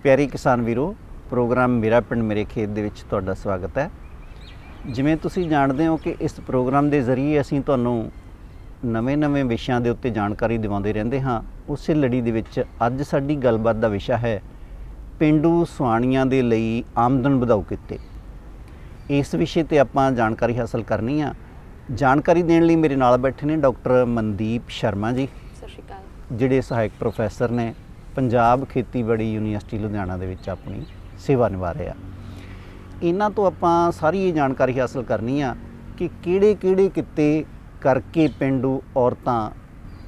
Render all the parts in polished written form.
प्यारे किसान वीरो, प्रोग्राम मेरा पिंड मेरे खेत दे विच तुहाडा स्वागत है। जिवें तुसीं जाणदे हो कि इस प्रोग्राम के जरिए असीं तुहानूं नਵੇਂ विषयां दे उत्ते जानकारी दिवाउंदे रहिंदे हां। उसे लड़ी दे विच अज साडी गलबात दा विशा है पेंडू सुआणियां दे लई आमदन वधाऊ कित्ते। इस विषय ते आपां जानकारी हासिल करनी आ। जानकारी देण लई मेरे नाल बैठे ने डॉक्टर मनदीप शर्मा जी, सत श्री अकाल, जिहड़े सहायक प्रोफैसर ने पंजाब खेतीबाड़ी यूनीवर्सिटी लुधियाना दे विच अपनी सेवा निभा रहे हैं। इन्हां तो आपां सारी ये जानकारी हासिल करनी आ कि किहड़े कित्ते करके पेंडू औरतां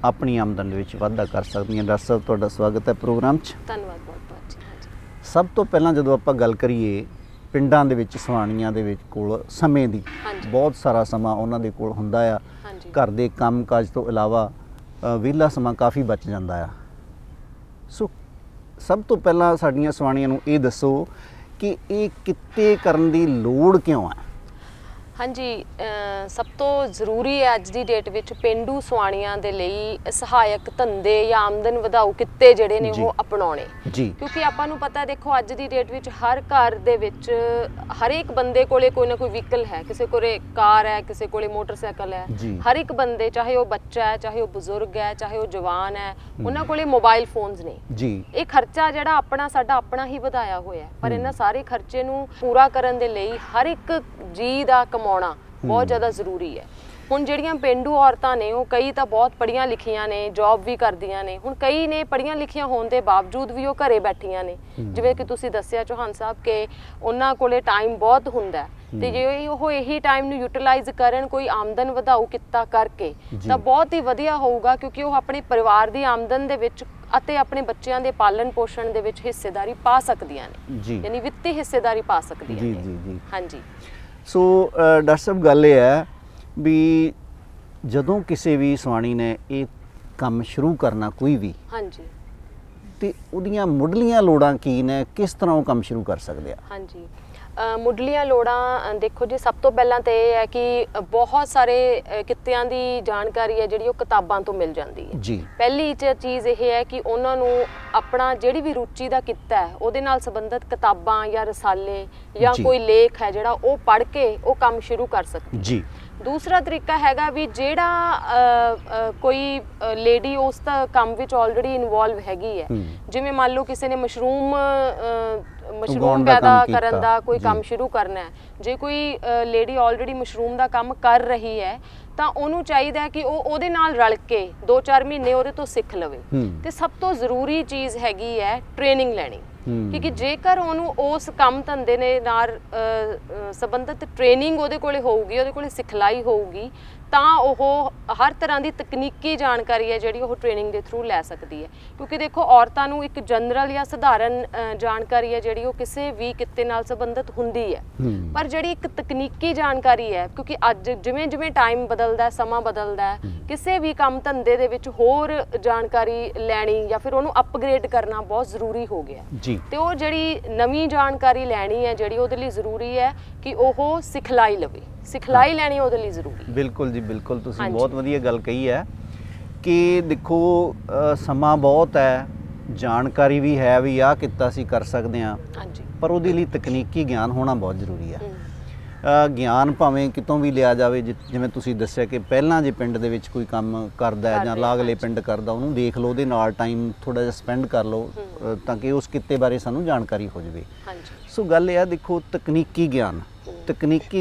अपनी आमदन दे विच वाधा कर सकदियां। डॉक्टर साहब, तुहाडा स्वागत है प्रोग्राम 'च। धन्नवाद बहुत जी। सब तो पहलां जदों आपां गल करिए पिंडां दे विच सुआणियां दे विच कोल समय दी, बहुत सारा समा उन्हां दे कोल हुंदा आ। घर दे काम काज तो इलावा विहला समा काफ़ी बच जांदा आ। सो सब तो पहला साड़ियां सुआणियां नूं ये दसो कि ये कित्ते करन दी लोड़ क्यों है? हाँ जी, सब तो जरूरी है अज की डेट विच पेंडू सुआणियां दे लई सहायक धंधे या आमदन वधाऊ कित्ते जिहड़े ने वो अपनाउणे। क्योंकि आपां नूं पता, देखो अज की डेट विच हर घर दे विच हर एक बंदे कोले कोई ना कोई व्हीकल है, किसी कोले कार है, किसी कोले मोटरसाइकिल है। हर एक बंदे, चाहे वो बच्चा है, चाहे वो बजुर्ग है, चाहे वो जवान है, उन्हां कोले मोबाइल फोन्स ने। ये खर्चा जिहड़ा अपना साडा अपना ही वधाया होया है, पर इन्हां सारे खर्चे नूं पूरा करन दे लई हर एक जी दा कमाउणा बहुत ज़्यादा जरूरी है। हुण जिहड़ियां पेंडू औरतां ने वो कई तो बहुत पढ़ियां लिखियां ने, जॉब भी करदियां ने। हुण कई ने पढ़ियां लिखियां होण दे बावजूद भी वो घरे बैठियां ने। जिवें कि तुसीं दस्सिया चौहान साहब के उन्हां कोले टाइम बहुत हुंदा है, ते जे ਉਹ ਇਹੀ टाइम ਨੂੰ यूटिलाइज करन कोई आमदन ਵਧਾਊ कित्ता करके ਤਾਂ बहुत ही ਵਧੀਆ ਹੋਊਗਾ, क्योंकि ਉਹ ਆਪਣੇ ਪਰਿਵਾਰ ਦੀ ਆਮਦਨ ਦੇ ਵਿੱਚ ਅਤੇ ਆਪਣੇ ਬੱਚਿਆਂ ਦੇ ਪਾਲਣ ਪੋਸ਼ਣ ਦੇ ਵਿੱਚ ਹਿੱਸੇਦਾਰੀ ਪਾ ਸਕਦੀਆਂ ਨੇ, ਯਾਨੀ ਵਿੱਤੀ ਹਿੱਸੇਦਾਰੀ ਪਾ ਸਕਦੀਆਂ ਨੇ। ਹਾਂਜੀ। सो डॉक्टर साहब, गल ये है भी जदों किसी भी सुआणी ने ये काम शुरू करना कोई भी, हाँ जी, तो उहदियां मुढ़लियां लोड़ां की ने, किस तरह वो काम शुरू कर सकते हैं? हाँ जी, मुढ़लियां लोड़ां देखो जी, सब तो पहला तो यह है कि बहुत सारे कित्तियां दी जानकारी है जिहड़ी वो किताबां तो मिल जाती है जी। पहली चीज़ यह है कि उन्होंने अपना जिहड़ी भी रुचि का कित्ता है उहदे नाल संबंधित किताबां या रसाले या कोई लेख है जिहड़ा वो पढ़ के वो काम शुरू कर सकती जी। दूसरा तरीका हैगा भी जिहड़ा कोई लेडी उस काम विच ऑलरेडी इनवॉल्व हैगी है, जिवें मान लो किसी ने मशरूम पैदा करन दा कोई काम शुरू करना है, जे कोई लेडी ऑलरेडी मशरूम का काम कर रही है ਤਾਂ ਉਹਨੂੰ ਚਾਹੀਦਾ ਹੈ ਕਿ ਉਹ ਉਹਦੇ ਨਾਲ ਰਲ ਕੇ 2-4 ਮਹੀਨੇ ਉਹਦੇ ਤੋਂ ਸਿੱਖ ਲਵੇ। ਤੇ ਸਭ ਤੋਂ ਜ਼ਰੂਰੀ ਚੀਜ਼ ਹੈਗੀ ਹੈ ਟ੍ਰੇਨਿੰਗ ਲੈਣੀ, ਕਿਉਂਕਿ ਜੇਕਰ ਉਹਨੂੰ ਉਸ ਕੰਮ ਧੰਦੇ ਦੇ ਨਾਲ ਸੰਬੰਧਿਤ ਟ੍ਰੇਨਿੰਗ ਉਹਦੇ ਕੋਲੇ ਹੋਊਗੀ, ਉਹਦੇ ਕੋਲੇ ਸਿਖਲਾਈ ਹੋਊਗੀ, ਤਾਂ ਉਹ ਹਰ ਤਰ੍ਹਾਂ ਦੀ ਤਕਨੀਕੀ ਜਾਣਕਾਰੀ ਹੈ ਜਿਹੜੀ ਉਹ ਟ੍ਰੇਨਿੰਗ ਦੇ ਥਰੂ ਲੈ ਸਕਦੀ ਹੈ। ਕਿਉਂਕਿ ਦੇਖੋ ਔਰਤਾਂ ਨੂੰ ਇੱਕ ਜਨਰਲ ਜਾਂ ਸਧਾਰਨ ਜਾਣਕਾਰੀ ਹੈ ਜਿਹੜੀ ਉਹ ਕਿਸੇ ਵੀ ਕਿੱਤੇ ਨਾਲ ਸੰਬੰਧਿਤ ਹੁੰਦੀ ਹੈ, ਪਰ ਜਿਹੜੀ ਇੱਕ ਤਕਨੀਕੀ ਜਾਣਕਾਰੀ ਹੈ, ਕਿਉਂਕਿ ਅੱਜ ਜਿਵੇਂ ਜਿਵੇਂ ਟਾਈਮ ਬਦਲਦਾ, ਸਮਾਂ ਬਦਲਦਾ, ਕਿਸੇ ਵੀ ਕੰਮ ਧੰਦੇ ਦੇ ਵਿੱਚ ਹੋਰ ਜਾਣਕਾਰੀ ਲੈਣੀ ਜਾਂ ਫਿਰ ਉਹਨੂੰ ਅਪਗ੍ਰੇਡ ਕਰਨਾ ਬਹੁਤ ਜ਼ਰੂਰੀ ਹੋ ਗਿਆ ਜੀ। ਤੇ ਉਹ ਜਿਹੜੀ ਨਵੀਂ ਜਾਣਕਾਰੀ ਲੈਣੀ ਹੈ ਜਿਹੜੀ ਉਹਦੇ ਲਈ ਜ਼ਰੂਰੀ ਹੈ कि ਉਹ ਸਿਖਲਾਈ ਲਵੇ, ਸਿਖਲਾਈ ਲੈਣੀ ਉਹਦੇ ਲਈ ਜ਼ਰੂਰੀ। ਬਿਲਕੁਲ ਜੀ, ਬਿਲਕੁਲ ਤੁਸੀਂ ਬਹੁਤ ਵਧੀਆ ਗੱਲ ਕਹੀ ਹੈ ਕਿ ਦੇਖੋ ਸਮਾਂ ਬਹੁਤ ਹੈ, ਜਾਣਕਾਰੀ ਵੀ ਹੈ ਵੀ ਆਹ ਕਿੱਤਾ ਅਸੀਂ ਕਰ ਸਕਦੇ ਹਾਂ, ਹਾਂਜੀ, ਪਰ ਉਹਦੇ ਲਈ ਤਕਨੀਕੀ ਗਿਆਨ ਹੋਣਾ ਬਹੁਤ ਜ਼ਰੂਰੀ ਹੈ। ਗਿਆਨ ਭਾਵੇਂ ਕਿਤੋਂ ਵੀ ਲਿਆ ਜਾਵੇ, ਜਿਵੇਂ ਤੁਸੀਂ ਦੱਸਿਆ ਕਿ ਪਹਿਲਾਂ ਜੇ ਪਿੰਡ ਦੇ ਵਿੱਚ ਕੋਈ ਕੰਮ ਕਰਦਾ ਹੈ ਜਾਂ ਲਾਗਲੇ ਪਿੰਡ ਕਰਦਾ, ਉਹਨੂੰ ਦੇਖ ਲਓ, ਉਹਦੇ ਨਾਲ ਟਾਈਮ ਥੋੜ੍ਹਾ ਜਿਹਾ ਸਪੈਂਡ ਕਰ ਲਓ ਤਾਂ ਕਿ ਉਸ ਕਿੱਤੇ ਬਾਰੇ ਸਾਨੂੰ ਜਾਣਕਾਰੀ ਹੋ ਜਾਵੇ। ਸੋ ਗੱਲ ਇਹ ਆ, ਦੇਖੋ ਤਕਨੀਕੀ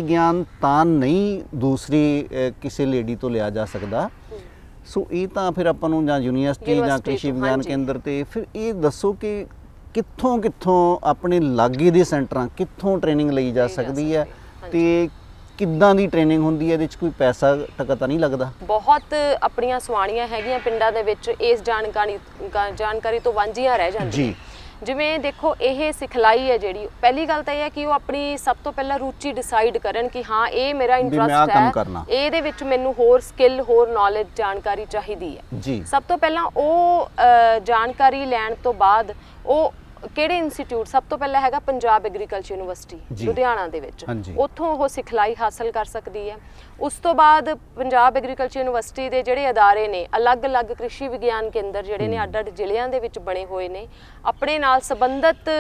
ਗਿਆਨ ਤਾਂ ਨਹੀਂ ਦੂਸਰੀ ਕਿਸੇ ਲੇਡੀ ਤੋਂ ਲਿਆ ਜਾ ਸਕਦਾ। ਸੋ ਇਹ ਤਾਂ ਫਿਰ ਆਪਾਂ ਨੂੰ ਜਾਂ ਯੂਨੀਵਰਸਿਟੀ ਜਾਂ ਕ੍ਰਿਸ਼ੀ ਵਿਗਿਆਨ ਕੇਂਦਰ ਤੇ ਫਿਰ ਇਹ ਦੱਸੋ ਕਿ ਕਿੱਥੋਂ ਆਪਣੇ ਲਾਗੇ ਦੇ ਸੈਂਟਰਾਂ ਕਿੱਥੋਂ ਟ੍ਰੇਨਿੰਗ ਲਈ ਜਾ ਸਕਦੀ ਹੈ ਤੇ ਕਿੱਦਾਂ ਦੀ ਟ੍ਰੇਨਿੰਗ ਹੁੰਦੀ ਹੈ, ਇਹਦੇ 'ਚ ਕੋਈ ਪੈਸਾ ਟਕਾ ਤਾਂ ਨਹੀਂ ਲੱਗਦਾ? ਬਹੁਤ ਆਪਣੀਆਂ ਸੁਆਣੀਆਂ ਹੈਗੀਆਂ ਪਿੰਡਾਂ ਦੇ ਵਿੱਚ ਇਸ ਜਾਣਕਾਰੀ ਤੋਂ ਵਾਂਝੀਆਂ ਰਹਿ ਜਾਂਦੀਆਂ ਜੀ। ਜਿਵੇਂ ਦੇਖੋ ਇਹ ਸਿਖਲਾਈ ਹੈ ਜਿਹੜੀ, ਪਹਿਲੀ ਗੱਲ ਤਾਂ ਇਹ ਹੈ ਕਿ ਉਹ ਆਪਣੀ ਸਭ ਤੋਂ ਪਹਿਲਾਂ ਰੁਚੀ ਡਿਸਾਈਡ ਕਰਨ ਕਿ ਹਾਂ ਇਹ ਮੇਰਾ ਇੰਟਰਸਟ ਹੈ, ਇਹਦੇ ਵਿੱਚ ਮੈਨੂੰ ਹੋਰ ਸਕਿੱਲ, ਹੋਰ ਨੌਲੇਜ, ਜਾਣਕਾਰੀ ਚਾਹੀਦੀ ਹੈ ਜੀ। ਸਭ ਤੋਂ ਪਹਿਲਾਂ ਉਹ ਜਾਣਕਾਰੀ ਲੈਣ ਤੋਂ ਬਾਅਦ ਉਹ ਕਿਹੜੇ ਇੰਸਟੀਚਿਊਟ, ਸਭ ਤੋਂ ਪਹਿਲਾਂ ਹੈਗਾ ਪੰਜਾਬ ਐਗਰੀਕਲਚਰ ਯੂਨੀਵਰਸਿਟੀ ਲੁਧਿਆਣਾ ਦੇ ਵਿੱਚ, ਉੱਥੋਂ ਉਹ ਸਿਖਲਾਈ ਹਾਸਲ ਕਰ ਸਕਦੀ ਹੈ। ਉਸ ਤੋਂ ਬਾਅਦ ਪੰਜਾਬ ਐਗਰੀਕਲਚਰ ਯੂਨੀਵਰਸਿਟੀ ਦੇ ਜਿਹੜੇ ਅਦਾਰੇ ਨੇ, ਅਲੱਗ-ਅਲੱਗ ਕ੍ਰਿਸ਼ੀ ਵਿਗਿਆਨ ਕੇਂਦਰ ਜਿਹੜੇ ਨੇ ਅੱਡ-ਅੱਡ ਜ਼ਿਲ੍ਹਿਆਂ ਦੇ ਵਿੱਚ ਬਣੇ ਹੋਏ ਨੇ, ਆਪਣੇ ਨਾਲ ਸੰਬੰਧਿਤ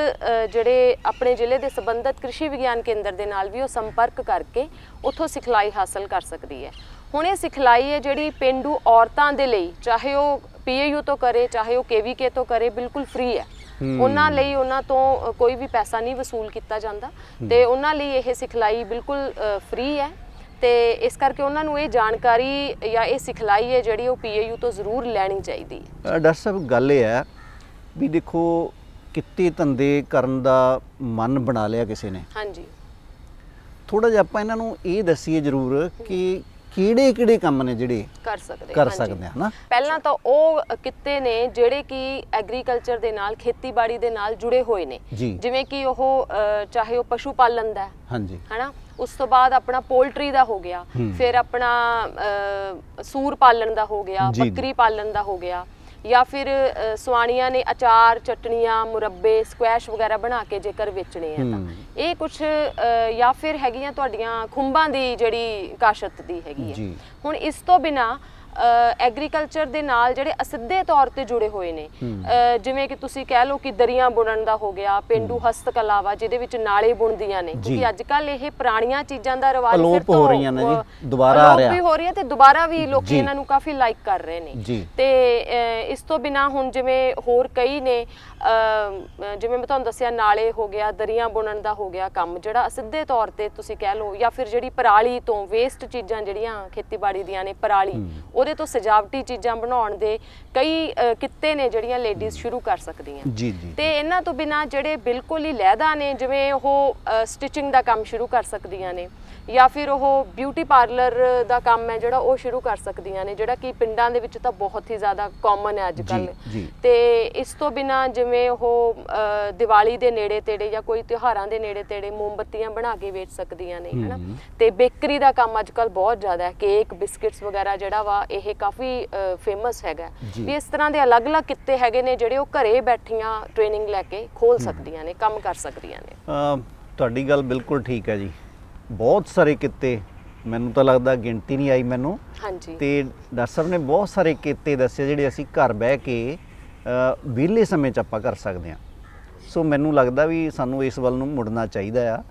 ਜਿਹੜੇ ਆਪਣੇ ਜ਼ਿਲ੍ਹੇ ਦੇ ਸੰਬੰਧਿਤ ਕ੍ਰਿਸ਼ੀ ਵਿਗਿਆਨ ਕੇਂਦਰ ਦੇ ਨਾਲ ਵੀ ਉਹ ਸੰਪਰਕ ਕਰਕੇ ਉੱਥੋਂ ਸਿਖਲਾਈ ਹਾਸਲ ਕਰ ਸਕਦੀ ਹੈ। ਹੁਣ ਇਹ ਸਿਖਲਾਈ ਹੈ ਜਿਹੜੀ ਪੇਂਡੂ ਔਰਤਾਂ ਦੇ ਲਈ, ਚਾਹੇ ਉਹ PAU ਤੋਂ ਕਰੇ ਚਾਹੇ ਉਹ KVK ਤੋਂ ਕਰੇ, ਬਿਲਕੁਲ ਫ੍ਰੀ ਹੈ। ਉਹਨਾਂ ਲਈ ਉਹਨਾਂ ਤੋਂ ਕੋਈ ਵੀ ਪੈਸਾ ਨਹੀਂ ਵਸੂਲ ਕੀਤਾ ਜਾਂਦਾ ਤੇ ਉਹਨਾਂ ਲਈ ਇਹ ਸਿਖਲਾਈ ਬਿਲਕੁਲ ਫ੍ਰੀ ਹੈ। ਤੇ ਇਸ ਕਰਕੇ ਉਹਨਾਂ ਨੂੰ ਇਹ ਜਾਣਕਾਰੀ ਜਾਂ ਇਹ ਸਿਖਲਾਈ ਹੈ ਜਿਹੜੀ ਉਹ PAU ਤੋਂ ਜ਼ਰੂਰ ਲੈਣੀ ਚਾਹੀਦੀ ਹੈ। ਡਾਕਟਰ ਸਾਹਿਬ, ਗੱਲ ਇਹ ਹੈ ਵੀ ਦੇਖੋ ਕਿੱਤੇ ਧੰਦੇ ਕਰਨ ਦਾ ਮਨ ਬਣਾ ਲਿਆ ਕਿਸੇ ਨੇ, ਹਾਂਜੀ, ਥੋੜਾ ਜਿਹਾ ਆਪਾਂ ਇਹਨਾਂ ਨੂੰ ਇਹ ਦੱਸੀਏ ਜ਼ਰੂਰ ਕਿ ਕਿਹੜੇ ਕੰਮ ਨੇ ਜਿਹੜੇ ਕਰ ਸਕਦੇ ਹਾਂ ਨਾ। ਪਹਿਲਾਂ ਤਾਂ ਉਹ ਕਿੱਤੇ ਨੇ ਜਿਹੜੇ ਕਿ ਐਗਰੀਕਲਚਰ ਦੇ ਨਾਲ, ਖੇਤੀਬਾੜੀ ਦੇ ਨਾਲ ਜੁੜੇ ਹੋਏ ਨੇ, ਜਿਵੇਂ ਕਿ ਉਹ ਚਾਹੇ ਉਹ ਪਸ਼ੂ ਪਾਲਣ ਦਾ ਹਾਂਜੀ ਹੈਨਾ, ਉਸ ਤੋਂ ਬਾਅਦ ਆਪਣਾ ਪੋਲਟਰੀ ਦਾ ਹੋ ਗਿਆ, ਫਿਰ ਆਪਣਾ ਸੂਰ ਪਾਲਣ ਦਾ ਹੋ ਗਿਆ, ਬੱਕਰੀ ਪਾਲਣ ਦਾ ਹੋ ਗਿਆ, ਜਾਂ ਫਿਰ ਸਵਾਣੀਆਂ ਨੇ ਅਚਾਰ, ਚਟਨੀਆਂ, ਮੁਰੱਬੇ, ਸਕੁਐਸ਼ ਵਗੈਰਾ ਬਣਾ ਕੇ ਜੇਕਰ ਵੇਚਣੇ ਆ ਤਾਂ ਇਹ ਕੁਝ, ਜਾਂ ਫਿਰ ਹੈਗੀਆਂ ਤੁਹਾਡੀਆਂ ਖੁੰਬਾਂ ਦੀ ਜਿਹੜੀ ਕਾਸ਼ਤ ਦੀ ਹੈਗੀ ਹੈ। ਹੁਣ ਇਸ ਤੋਂ ਬਿਨਾ ਐਗਰੀਕਲਚਰ ਦੇ ਨਾਲ ਜਿਹੜੇ ਅਸਿੱਧੇ ਤੌਰ ਤੇ ਜੁੜੇ ਹੋਏ ਨੇ, ਜਿਵੇਂ ਕਿ ਤੁਸੀਂ ਕਹਿ ਲਓ ਕਿ ਦਰੀਆਂ ਬੁਣਨ ਦਾ ਹੋ ਗਿਆ, ਪੇਂਡੂ ਹਸਤਕਲਾ ਵਾ ਜਿਹਦੇ ਵਿੱਚ ਨਾਲੇ ਬੁਣਦੀਆਂ ਨੇ, ਕਿਉਂਕਿ ਅੱਜ ਕੱਲ ਇਹ ਪੁਰਾਣੀਆਂ ਚੀਜ਼ਾਂ ਦਾ ਰਿਵਾਜ ਫਿਰ ਤੋਂ ਹੋ ਰਹੀਆਂ ਨੇ ਜੀ, ਦੁਬਾਰਾ ਆ ਰਿਹਾ, ਵੀ ਹੋ ਰਹੀ ਹੈ ਤੇ ਦੁਬਾਰਾ ਵੀ ਲੋਕੀ ਇਹਨਾਂ ਨੂੰ ਕਾਫੀ ਲਾਈਕ ਕਰ ਰਹੇ ਨੇ। ਤੇ ਇਸ ਤੋਂ ਬਿਨਾ ਹੁਣ ਜਿਵੇਂ ਹੋਰ ਕਈ ਨੇ, ਜਿਵੇਂ ਮੈਂ ਤੁਹਾਨੂੰ ਦੱਸਿਆ ਨਾਲੇ ਹੋ ਗਿਆ, ਦਰੀਆਂ ਬੁਣਨ ਦਾ ਹੋ ਗਿਆ ਕੰਮ, ਜਿਹੜਾ ਅਸਿੱਧੇ ਤੌਰ ਤੇ ਤੁਸੀਂ ਕਹਿ ਲਓ, ਜਾਂ ਫਿਰ ਜਿਹੜੀ ਪਰਾਲੀ ਤੋਂ ਵੇਸਟ ਚੀਜ਼ਾਂ ਜਿਹੜੀਆਂ ਖੇਤੀਬਾੜੀ ਦੀਆਂ ਨੇ, ਪਰਾਲੀ ਉਹਦੇ ਤੋਂ ਸਜਾਵਟੀ ਚੀਜ਼ਾਂ ਬਣਾਉਣ ਦੇ ਕਈ ਕਿੱਤੇ ਨੇ ਜਿਹੜੀਆਂ ਲੇਡੀਜ਼ ਸ਼ੁਰੂ ਕਰ ਸਕਦੀਆਂ। ਤੇ ਇਹਨਾਂ ਤੋਂ ਬਿਨਾ ਜਿਹੜੇ ਬਿਲਕੁਲ ਹੀ ਲਹਿਦਾ ਨੇ, ਜਿਵੇਂ ਉਹ ਸਟਿਚਿੰਗ ਦਾ ਕੰਮ ਸ਼ੁਰੂ ਕਰ ਸਕਦੀਆਂ ਨੇ, ਜਾਂ ਫਿਰ ਉਹ ਬਿਊਟੀ ਪਾਰਲਰ ਦਾ ਕੰਮ ਹੈ ਜਿਹੜਾ ਉਹ ਸ਼ੁਰੂ ਕਰ ਸਕਦੀਆਂ ਨੇ, ਜਿਹੜਾ ਕਿ ਪਿੰਡਾਂ ਦੇ ਵਿੱਚ ਤਾਂ ਬਹੁਤ ਹੀ ਜ਼ਿਆਦਾ ਕਾਮਨ ਹੈ ਅੱਜ ਕੱਲ੍ਹ। ਤੇ ਇਸ ਤੋਂ ਬਿਨਾ ਜਿਵੇਂ ਉਹ ਦੀਵਾਲੀ ਦੇ ਨੇੜੇ ਤੇੜੇ ਜਾਂ ਕੋਈ ਤਿਉਹਾਰਾਂ ਦੇ ਨੇੜੇ ਤੇੜੇ ਮੋਮਬੱਤੀਆਂ ਬਣਾ ਕੇ ਵੇਚ ਸਕਦੀਆਂ ਨੇ, ਹੈ ਨਾ। ਤੇ ਬੇਕਰੀ ਦਾ ਕੰਮ ਅੱਜ ਕੱਲ੍ਹ ਬਹੁਤ ਜ਼ਿਆਦਾ ਹੈ, ਕੇਕ, ਬਿਸਕਿਟਸ ਵਗੈਰਾ ਜਿਹੜਾ ਵਾ ਇਹ ਕਾਫੀ ਫੇਮਸ ਹੈਗਾ। ਵੀ ਇਸ ਤਰ੍ਹਾਂ ਦੇ ਅਲੱਗ-ਅਲੱਗ ਕਿੱਤੇ ਹੈਗੇ ਨੇ ਜਿਹੜੇ ਉਹ ਘਰੇ ਬੈਠੀਆਂ ਟ੍ਰੇਨਿੰਗ ਲੈ ਕੇ ਖੋਲ ਸਕਦੀਆਂ ਨੇ, ਕੰਮ ਕਰ ਸਕਦੀਆਂ ਨੇ। ਤੁਹਾਡੀ ਗੱਲ ਬਿਲਕੁਲ ਠੀਕ ਹੈ ਜੀ, ਬਹੁਤ ਸਾਰੇ ਕਿੱਤੇ, ਮੈਨੂੰ ਤਾਂ ਲੱਗਦਾ ਗਿਣਤੀ ਨਹੀਂ ਆਈ ਮੈਨੂੰ। ਹਾਂਜੀ। ਤੇ ਡਾਕਟਰ ਸਾਹਿਬ ਨੇ ਬਹੁਤ ਸਾਰੇ ਕਿੱਤੇ ਦੱਸੇ ਜਿਹੜੇ ਅਸੀਂ ਘਰ ਬਹਿ ਕੇ ਵਿਹਲੇ ਸਮੇਂ 'ਚ ਆਪਾਂ ਕਰ ਸਕਦੇ ਹਾਂ। ਸੋ ਮੈਨੂੰ ਲੱਗਦਾ ਵੀ ਸਾਨੂੰ ਇਸ ਵੱਲ ਨੂੰ ਮੁੜਨਾ ਚਾਹੀਦਾ ਆ।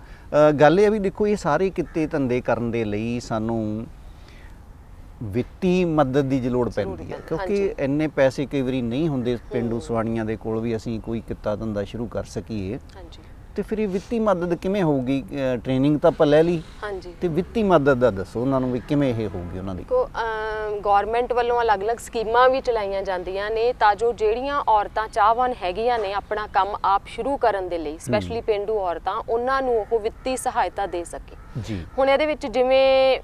ਗੱਲ ਇਹ ਆ ਵੀ ਦੇਖੋ, ਇਹ ਸਾਰੇ ਕਿੱਤੇ ਧੰਦੇ ਕਰਨ ਦੇ ਲਈ ਸਾਨੂੰ ਵਿੱਤੀ ਮਦਦ ਦੀ ਲੋੜ ਪੈਂਦੀ ਹੈ, ਕਿਉਂਕਿ ਇੰਨੇ ਪੈਸੇ ਕਈ ਵਾਰੀ ਨਹੀਂ ਹੁੰਦੇ ਪੇਂਡੂ ਸਵਾਣੀਆਂ ਦੇ ਕੋਲ ਵੀ ਅਸੀਂ ਕੋਈ ਕਿੱਤਾ ਧੰਦਾ ਸ਼ੁਰੂ ਕਰ ਸਕੀਏ। ਤੇ ਫਿਰ ਇਹ ਵਿੱਤੀ ਮਦਦ ਕਿਵੇਂ ਹੋਊਗੀ? ਟ੍ਰੇਨਿੰਗ ਤਾਂ ਆਪਾਂ ਲੈ ਲਈ, ਤੇ ਵਿੱਤੀ ਮਦਦ ਦਾ ਦੱਸੋ ਉਹਨਾਂ ਨੂੰ ਵੀ ਕਿਵੇਂ ਇਹ ਹੋਊਗੀ ਉਹਨਾਂ ਦੀ? ਗੌਰਮੈਂਟ ਵੱਲੋਂ ਅਲੱਗ-ਅਲੱਗ ਸਕੀਮਾਂ ਵੀ ਚਲਾਈਆਂ ਜਾਂਦੀਆਂ ਨੇ ਤਾਂ ਜੋ ਜਿਹੜੀਆਂ ਔਰਤਾਂ ਚਾਹਵਾਨ ਹੈਗੀਆਂ ਨੇ ਆਪਣਾ ਕੰਮ ਆਪ ਸ਼ੁਰੂ ਕਰਨ ਦੇ ਲਈ, ਸਪੈਸ਼ਲੀ ਪੇਂਡੂ ਔਰਤਾਂ, ਉਹਨਾਂ ਨੂੰ ਉਹ ਵਿੱਤੀ ਸਹਾਇਤਾ ਦੇ ਸਕੇ। ਹੁਣ ਇਹਦੇ ਵਿੱਚ ਜਿਵੇਂ